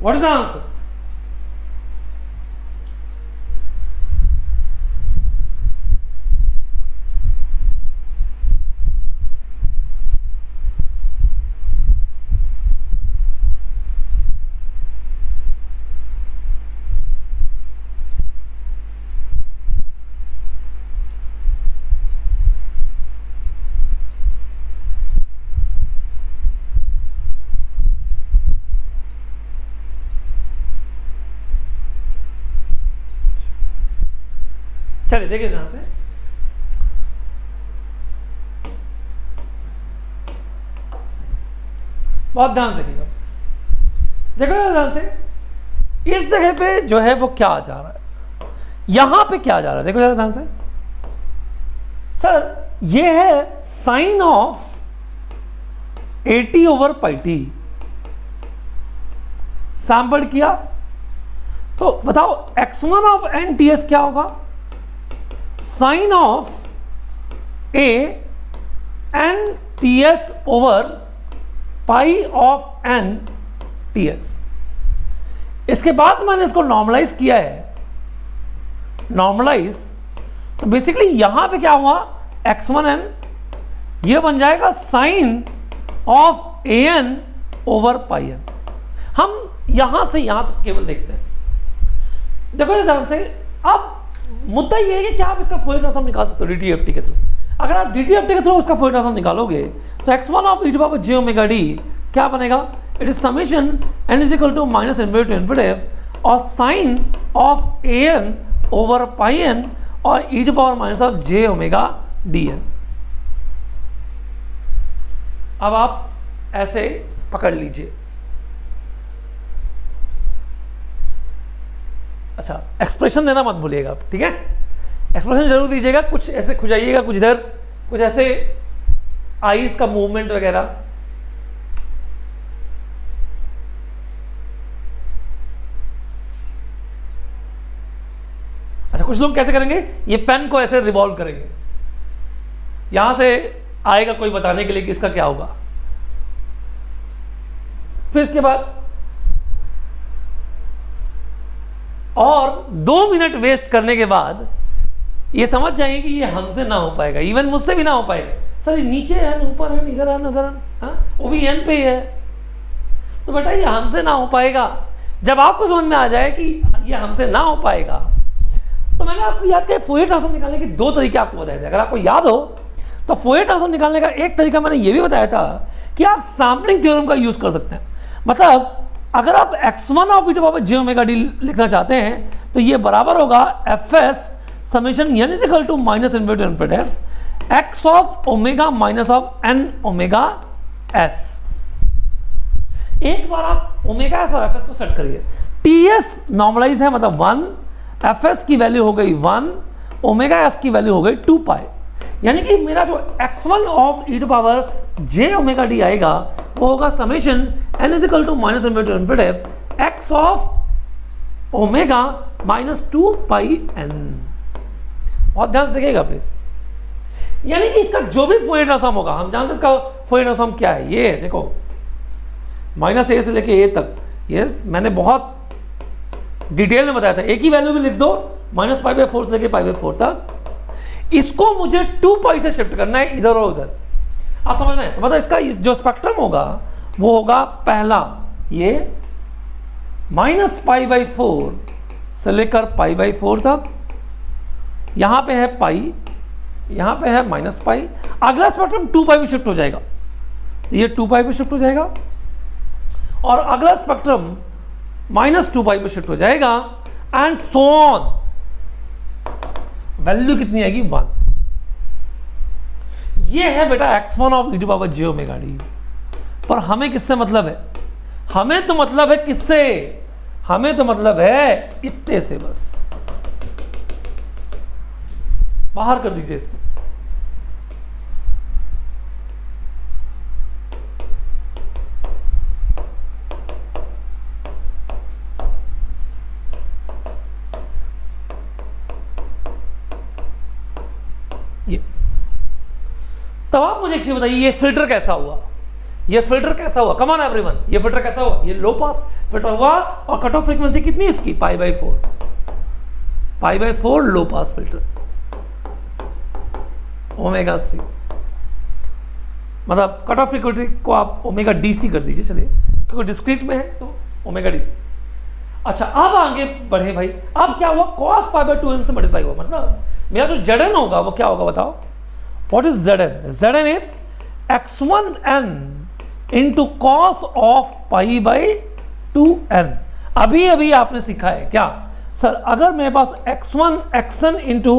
What is the answer? चलिए देखिए ध्यान से, बहुत ध्यान से देखिएगा, देखो ध्यान से। इस जगह पे जो है वो क्या जा रहा है, यहां पे क्या जा रहा है, देखो जरा ध्यान से। सर ये है साइन ऑफ 80/πt सैंपल किया, तो बताओ x1 ऑफ n ts क्या होगा? Sine of a n ts over pi of n ts। इसके बाद मैंने इसको नॉर्मलाइज किया है, नॉर्मलाइज, तो बेसिकली यहां पे क्या हुआ, x1n ये बन जाएगा sine of an over pi n। हम यहां से यहां तक केवल देखते हैं, देखो ध्यान से। अब मुद्दा ये है कि क्या आप इसका फुल ट्रांसफॉर्म निकाल सकते हो DTFT के थ्रू। अगर आप DTFT के थ्रू उसका फुल ट्रांसफॉर्म निकालोगे तो x1 ऑफ e⁻j⍵d क्या बनेगा? It is summation n is equal to minus infinity to infinity और sine of an over pi n और e⁻⁻j⍵dn। अब आप ऐसे पकड़ लीजिए। अच्छा, एक्सप्रेशन देना मत भूलिएगा, ठीक है? एक्सप्रेशन जरूर दीजिएगा, कुछ ऐसे खुजाइएगा, कुछ इधर, कुछ ऐसे आईज का मूवमेंट वगैरह। अच्छा, कुछ लोग कैसे करेंगे, ये पेन को ऐसे रिवॉल्व करेंगे, यहां से आएगा कोई बताने के लिए कि इसका क्या होगा। फिर इसके बाद और 2 मिनट वेस्ट करने के बाद ये समझ जाएंगे कि ये हमसे ना हो पाएगा, इवन मुझसे भी ना हो पाएगा। सर ये नीचे है, ऊपर है, इधर है, उधर है, वो भी एन पे ही है, तो बेटा ये हमसे ना हो पाएगा। जब आपको समझ में आ जाए कि ये हमसे ना हो पाएगा, तो मैंने आपको याद किया फोरियर ट्रांसफॉर्म निकालने के 2 तरीके आपको बताए थे। अगर आपको याद हो तो फोरियर ट्रांसफॉर्म निकालने का एक तरीका मैंने ये भी बताया था कि आप सैम्पलिंग थ्योरम का यूज कर सकते हैं। मतलब अगर आप x1 of e to power j omega d लिखना चाहते हैं तो ये बराबर होगा fs summation n is equal to minus inverted infinite f x of omega minus of n omega s। एक बार आप ओमेगा s और fs को सेट करिए, ts नॉर्मलाइज है मतलब 1, fs की वैल्यू हो गई 1, ओमेगा s की वैल्यू हो गई 2 पाई, यानी कि मेरा जो x1 of e to power j omega d आएगा वो होगा summation n is equal to minus inverted infinite x of omega minus 2 pi n। बहुत ध्यान से देखिएगा प्लीज, यानी कि इसका जो भी फोरियर ट्रांसफॉर्म होगा, हम जानते हैं इसका फोरियर ट्रांसफॉर्म क्या है। ये देखो माइनस a से लेके a तक, ये मैंने बहुत डिटेल में बताया था। एक ही वैल्यू भी लिख दो, माइनस पाई बाई 4 से लेके पाई बाई 4 तक। इसको मुझे 2 पाई से शिफ्ट करना है इधर और उधर, आप समझ रहे हैं? तो मतलब इसका जो स्पेक्ट्रम होगा वो होगा पहला ये माइनस पाई बाई 4 से लेकर पाई बाई 4 तक, यहां पे है पाई, यहां पे है माइनस पाई। अगला स्पेक्ट्रम 2 पाई पे शिफ्ट हो जाएगा, तो ये 2 पाई पे शिफ्ट हो जाएगा, और अगला स्पेक्ट्रम माइनस 2 पाई पे शिफ्ट हो जाएगा, एंड सो ऑन। वैल्यू कितनी आएगी 1। ये है बेटा x1 of e to power j omega d। पर हमें किससे मतलब है? हमें तो मतलब है किससे? हमें तो मतलब है इतने से, बस बाहर कर दीजिए इसको। ये तब आप मुझे एक चीज बताइए, ये फिल्टर कैसा हुआ? ये फिल्टर कैसा हुआ? कम ऑन एवरीवन, ये फिल्टर कैसा हुआ? ये लो पास फिल्टर हुआ, और कट ऑफ फ्रीक्वेंसी कितनी इसकी? Pi by 4, pi by 4 low pass filter, omega c. मतलब कट ऑफ फ्रीक्वेंसी को आप ओमेगा डी सी कर दीजिए, चलिए, क्योंकि डिस्क्रीट में है तो ओमेगा डी सी। अच्छा, अब आगे बढ़े भाई। अब क्या हुआ? कॉस पाई बाई 2n से मल्टीप्लाई हुआ, मतलब मेरा जो Zn होगा वो क्या होगा बताओ? What is Zn? Zn is x1n into cos of pi by 2n। अभी अभी आपने सीखा है क्या सर? अगर मेरे पास x1 xn into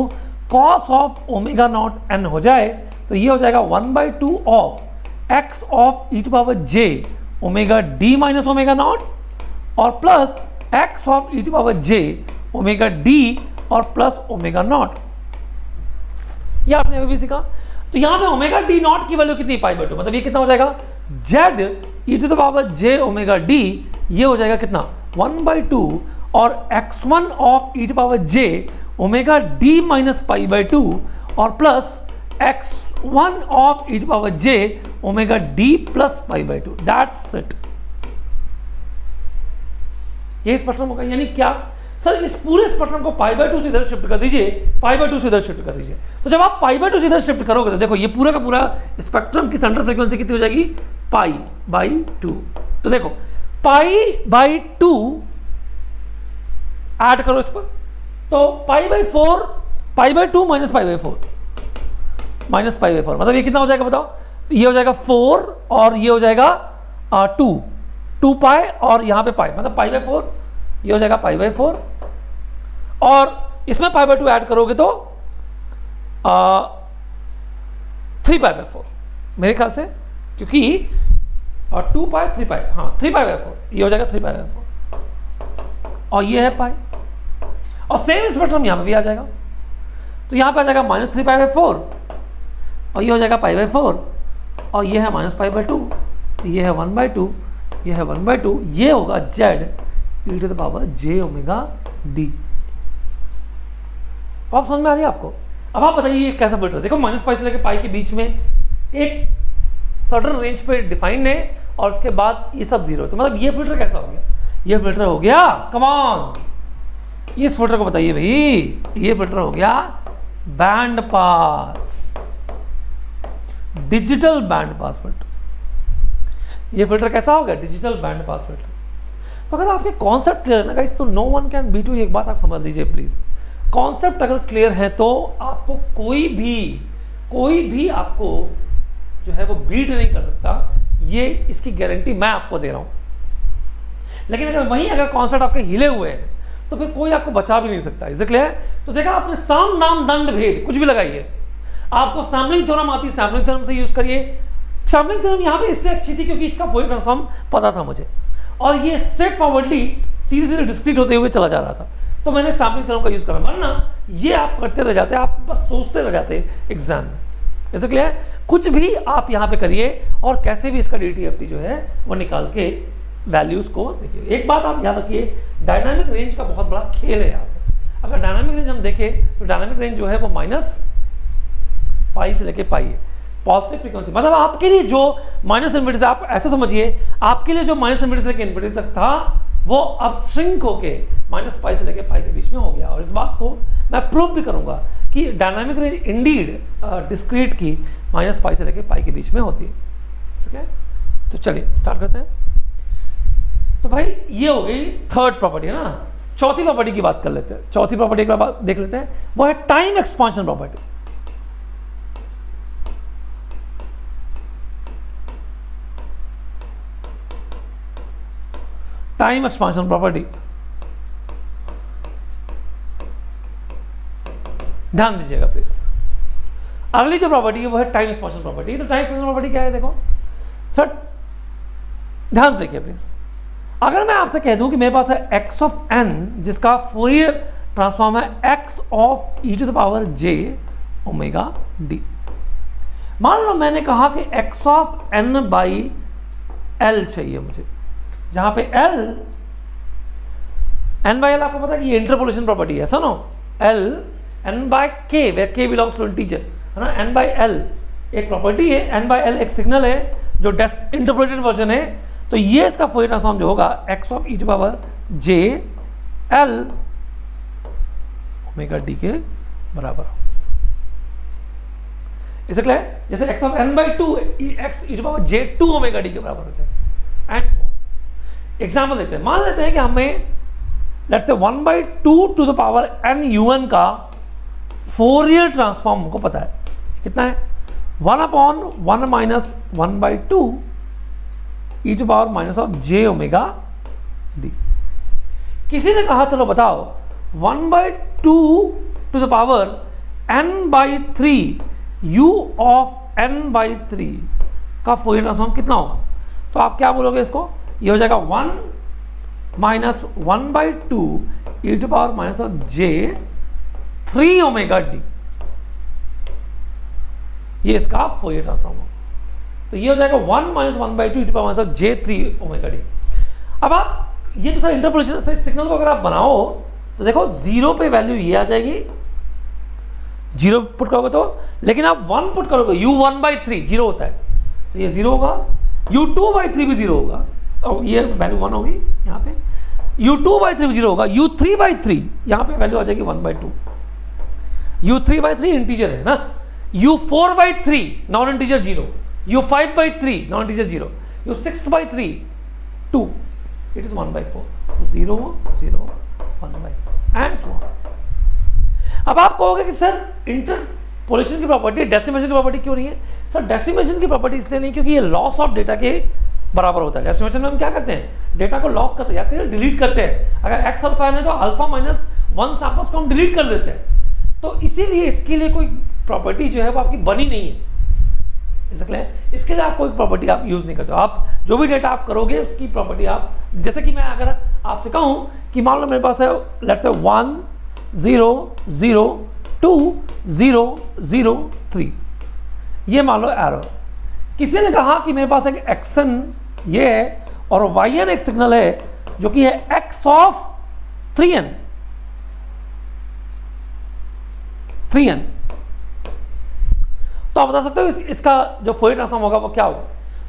cos of omega not n हो जाए तो ये हो जाएगा 1/2 of x of e to power j omega d minus omega naught, और plus x of e to power j omega d और प्लस ओमेगा नॉट। ये आपने अभी भी सीखा। तो यहां पे ओमेगा डी नॉट की वैल्यू कितनी? पाई बाई 2, मतलब ये कितना हो जाएगा? Z e to the power j omega d, ये हो जाएगा कितना? 1/2, और x1 of e to power j omega d minus pi by 2, और प्लस x1 of e to power j omega d plus pi by 2। That's it. ये spectrum होगा। यानी क्या सर? इस पूरे स्पेक्ट्रम को पाई बाई 2 से इधर शिफ्ट कर दीजिए, पाई बाई 2 से इधर शिफ्ट कर दीजिए। तो जब आप पाई बाई 2 से इधर शिफ्ट करोगे तो देखो ये पूरा का पूरा स्पेक्ट्रम की सेंट्रल फ्रीक्वेंसी कितनी हो जाएगी? पाई बाई 2। तो देखो पाई बाई 2 ऐड करो इस पर, तो पाई by 4, pi by 2 minus pi by 4, minus pi by 4, मतलब ये कितना हो जाएगा बताओ? तो ये हो जाएगा 4, और ये हो जाएगा 2 पाई, और यहाँ पे पाई, मतलब पाई बाई 4, ये हो जाएगा पाई बाई 4, और इसमें पाई बाई 2 ऐड करोगे तो 3 पाई बाई 4 मेरे ख्याल से, क्योंकि 2 पाई 3 पाई, हाँ 3 पाई बाई 4, ये हो जाएगा 3 पाई बाई 4, और ये है पाई, और सेम स्पेक्ट्रम यहाँ पे भी आ जाएगा। तो यहाँ पे आ जाएगा माइनस 3 पाई बाई 4, और ये हो जाएगा पाई बाई 4, और ये है माइनस पाई बाई 2, ये है 1/2, ये है 1/2, ये होगा z e to the power j omega d. आप समझ में आ रही है आपको? अब आप बताइए ये कैसा फिल्टर? देखो माइनस पाई से लेकर पाई के बीच में एक सर्टन रेंज पे डिफाइंड है और उसके बाद ये सब जीरो। तो मतलब ये फिल्टर कैसा हो गया? ये फिल्टर हो गया, कम ऑन, इस फिल्टर को बताइए भाई, ये फिल्टर हो गया band pass, digital band pass filter. ये फिल्टर कैसा हो गया? Digital band pass filter. तो अगर आपके कॉन्सेप्ट क्लियर है ना गाइस, तो no one can beat you. एक बात आप समझ लीजिए प्लीज, कॉन्सेप्ट अगर क्लियर है तो आपको कोई भी आपको जो है वो बीट नहीं कर सकता, ये इसकी गारंटी मैं आपको दे रहा हूं। लेकिन अगर कॉन्सेप्ट आपके हिले हुए हैं तो फिर कोई आपको बचा भी नहीं सकता। Is it clear? तो देखा आपने, साम नाम दंड भेद कुछ भी लगाइए, आपको सैम्पलिंग थ्योरम आती है, सैम्पलिंग थ्योरम से यूज करिए। सैम्पलिंग थ्योरम यहाँ पे इसलिए अच्छी थी क्योंकि इसका फूरियर ट्रांसफॉर्म पता था मुझे, और ये स्ट्रेट फॉरवर्डली सीधे सीधे डिस्क्रीट होते हुए चला जा रहा था, तो मैंने सैम्पलिंग थ्योरम का यूज करा। वरना ये आप करते रह जाते, आप बस सोचते रह जाते एग्जाम में। Is clear? कुछ भी आप यहाँ पे करिए और कैसे भी इसका DTFT जो है वो निकाल के वैल्यूज को देखिए। एक बात आप याद रखिए, डायनामिक रेंज का बहुत बड़ा खेल है यहाँ पे। अगर डायनामिक रेंज हम देखें तो डायनामिक रेंज जो है वो -π से लेके π है, पॉजिटिव फ्रीक्वेंसी। मतलब आपके लिए जो माइनस इन्फिनिटी से, आप ऐसे समझिए, आपके लिए जो माइनस इन्फिनिटी से लेके इन्फिनिटी तक था वो अब श्रिंक होके -π से लेके π के बीच में हो गया। और इस बात को मैं प्रूव भी करूंगा कि डायनामिक रेंज इंडीड डिस्क्रीट की -π से लेके π के बीच में होती है। ठीक है, तो चलिए स्टार्ट करते हैं। तो भाई ये हो गई थर्ड प्रॉपर्टी है ना। चौथी प्रॉपर्टी की बात कर लेते हैं। चौथी प्रॉपर्टी एक बार देख लेते हैं, वो है time expansion property. Time expansion property, ध्यान दीजिएगा प्लीज। अगली जो प्रॉपर्टी है वो है टाइम एक्सपांशन प्रॉपर्टी। तो टाइम एक्सपांशन प्रॉपर्टी क्या है? देखो सर, ध्यान से देखिए प्लीज। अगर मैं आपसे कह दूं कि मेरे पास है x ऑफ n जिसका फूरियर ट्रांसफॉर्म है x of e⁻j omega d। मान लो मैंने कहा कि x ऑफ n/l चाहिए मुझे, जहां पे l n/l आपको पता है कि ये इंटरपोलेशन प्रॉपर्टी है। सुनो, l n/k where k belongs to integer है ना, n/l एक प्रॉपर्टी है, n/l एक सिग्नल है जो इंटरपोलेटेड वर्जन है। तो ये इसका फूरियर ट्रांसफॉर्म जो होगा x of e⁻j l omega d के बराबर। इसलिए जैसे x of n/2 x e⁻j 2 omega d के बराबर हो जाए। एंड एग्जाम्पल देते हैं, मान लेते हैं कि हमें let's say 1/2 to the power n un का फूरियर ट्रांसफॉर्म हमको पता है, कितना है? 1/1 minus 1/2 e⁻ j omega d। किसी ने कहा चलो बताओ 1/2 to the power n/3 u of n/3 का फूरियर ट्रांसफॉर्म कितना होगा? तो आप क्या बोलोगे इसको? ये हो जाएगा 1 minus 1/2 e⁻ j 3 omega d। ये इसका फूरियर ट्रांसफॉर्म होगा। तो ये हो जाएगा 1 minus 1/2 e⁻ j 3 omega d। अब आप ये जो इंटरपोलेशन से सिग्नल को अगर आप बनाओ तो देखो 0 पे वैल्यू ये आ जाएगी, 0 पुट करोगे तो, लेकिन आप 1 पुट करोगे u1/3 0 होता है तो ये 0 होगा, u2/3 भी 0 होगा और ये वैल्यू 1 होगी यहाँ पे, u2/3 भी 0 होगा, u3/3 यहाँ पे वैल्यू आ जाएगी 1/2, u3/3 इंटीजर है ना, u4/3 non integer 0, u5/3 non integer 0, u6/3 2, it is 1/4, 0 0 1/4 and so on. अब आप कहोगे कि सर इंटरपोलेशन की प्रॉपर्टी डेसिमेशन की प्रॉपर्टी क्यों नहीं है? सर डेसिमेशन की प्रॉपर्टी इसलिए नहीं क्योंकि ये लॉस ऑफ डेटा के बराबर होता है। डेसिमेशन में हम क्या करते हैं? डेटा को लॉस करते हैं या फिर डिलीट करते हैं। अगर x अल्फा है तो अल्फा माइनस 1 सैंपल्स को हम डिलीट कर देते हैं। तो इसीलिए इसके लिए कोई प्रॉपर्टी जो है वो आपकी बनी नहीं है। इसके लिए आप कोई प्रॉपर्टी आप यूज नहीं करते हो। आप जो भी डेटा आप करोगे उसकी प्रॉपर्टी आप, जैसे कि मैं अगर आपसे कहूं कि मान लो मेरे पास है लेट्स से 1 0 0 2 0 0 3, ये मान लो एरो। किसी ने कहा कि मेरे पास एक एक्सन ये है और yn एक सिग्नल है जो कि है x ऑफ 3n, तो आप बता सकते हो इसका जो फोरियर ट्रांसफॉर्म होगा वो क्या होगा?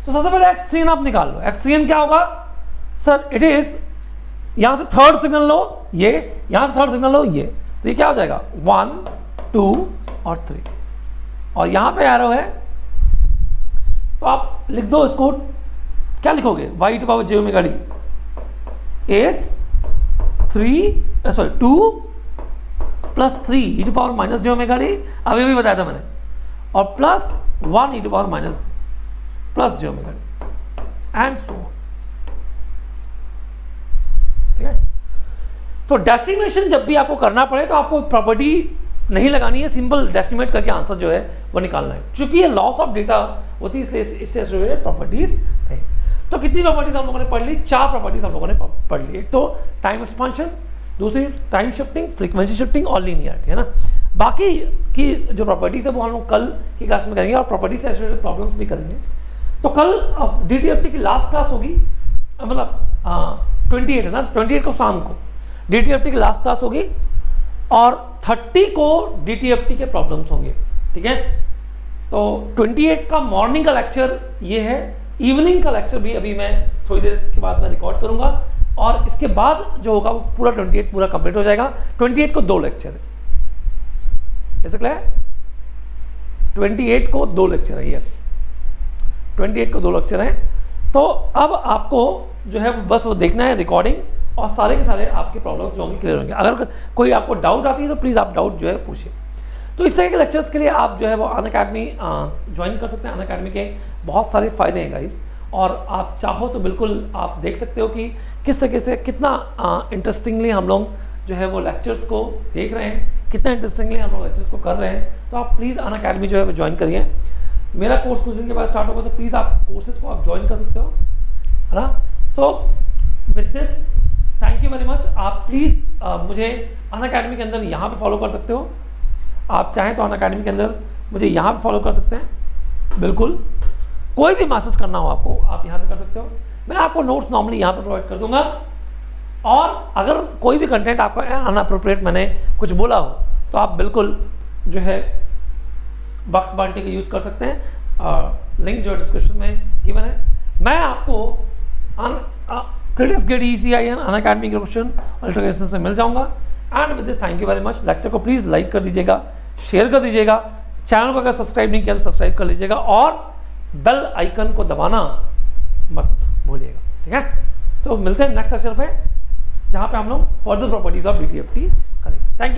तो सबसे पहले x3n आप निकाल लो। x3n क्या होगा सर? इट इज, यहां से थर्ड सिग्नल लो ये, यहां से थर्ड सिग्नल लो ये, तो ये क्या हो जाएगा 1 2 और 3, और यहां पे एरो है तो आप लिख दो इसको, क्या लिखोगे? y to power j omega d is 2 plus 3 e to power minus j omega d, अभी भी बताया था मैंने, और plus 1 e to power minus plus j omega d and so on. ठीक है, तो डेसिमेशन जब भी आपको करना पड़े तो आपको प्रॉपर्टी नहीं लगानी है, सिंपल डेसिमेट करके आंसर जो है वो निकालना है। क्योंकि ये लॉस ऑफ डेटा होती है इसलिए इससे रिलेटेड प्रॉपर्टीज है। तो कितनी प्रॉपर्टीज हम लोगों ने पढ़ ली? 4 प्रॉपर्टीज हम लोगों ने पढ़ ली। एक तो टाइम एक्सपांशन, दूसरी टाइम शिफ्टिंग, फ्रीक्वेंसी शिफ्टिंग और लीनियरिटी, है ना। बाकी की जो प्रॉपर्टीज है वो हम लोग कल की क्लास में करेंगे और प्रॉपर्टी से रिलेटेड प्रॉब्लम्स भी करेंगे। तो कल DTFT की लास्ट क्लास होगी, मतलब 28 है ना, 28 को शाम को DTFT की लास्ट क्लास होगी और 30 को DTFT के प्रॉब्लम्स होंगे। ठीक है, तो 28 का मॉर्निंग का लेक्चर ये है, इवनिंग का लेक्चर भी अभी मैं थोड़ी देर के बाद मैं रिकॉर्ड करूंगा और इसके बाद जो होगा वो पूरा 28 पूरा कंप्लीट हो जाएगा। 28 को 2 लेक्चर है, ऐसे क्लियर है? 28 को 2 लेक्चर है, यस 28 को 2 लेक्चर है। तो अब आपको जो है बस वो देखना है रिकॉर्डिंग और सारे के सारे आपके प्रॉब्लम्स जो होंगे क्लियर होंगे। अगर कोई आपको डाउट आती है तो प्लीज़ आप डाउट जो है पूछिए। तो इस तरह के लेक्चर्स के लिए आप जो है वो अनअकैडमी ज्वाइन कर सकते हैं। अनअकैडमी के बहुत सारे फ़ायदे हैं गाइस, और आप चाहो तो बिल्कुल आप देख सकते हो कि किस तरीके से कितना इंटरेस्टिंगली हम लोग जो है वो लेक्चर्स को देख रहे हैं, कितना इंटरेस्टिंगली हम लोग लेक्चर्स को कर रहे हैं। तो आप प्लीज़ अनअकैडमी जो है वो ज्वाइन करिए। मेरा कोर्स कुछ दिन के बाद स्टार्ट होगा, तो प्लीज़ आप कोर्सेज को आप ज्वाइन कर सकते हो, है ना। So with this thank you very much. आप प्लीज़ मुझे अनअकैडमी के अंदर यहाँ पे फॉलो कर सकते हो। आप चाहें तो अनअकैडमी के अंदर मुझे यहाँ पे फॉलो कर सकते हैं, बिल्कुल कोई भी मैसेज करना हो आपको आप यहाँ पे कर सकते हो। मैं आपको नोट्स नॉर्मली यहाँ पे प्रोवाइड कर दूंगा, और अगर कोई भी कंटेंट आपका अनअप्रोप्रिएट मैंने कुछ बोला हो तो आप बिल्कुल जो है बक्स बाल्टी का यूज़ कर सकते हैं। लिंक जो डिस्क्रिप्शन में गिवन है। मैं आपको क्रिटिक्स गेट ECIN अनअकैडमी के क्वेश्चन और इंट्रोगेशन में मिल जाऊंगा। And with this thank you very much. Lecture को प्लीज़ लाइक कर दीजिएगा, शेयर कर दीजिएगा, चैनल को अगर सब्सक्राइब नहीं किया तो सब्सक्राइब कर लीजिएगा और बेल आइकन को दबाना मत भूलिएगा। ठीक है, तो मिलते हैं नेक्स्ट लेक्चर पे जहाँ पे हम लोग फर्दर प्रॉपर्टीज ऑफ DTFT करेंगे। Thank you.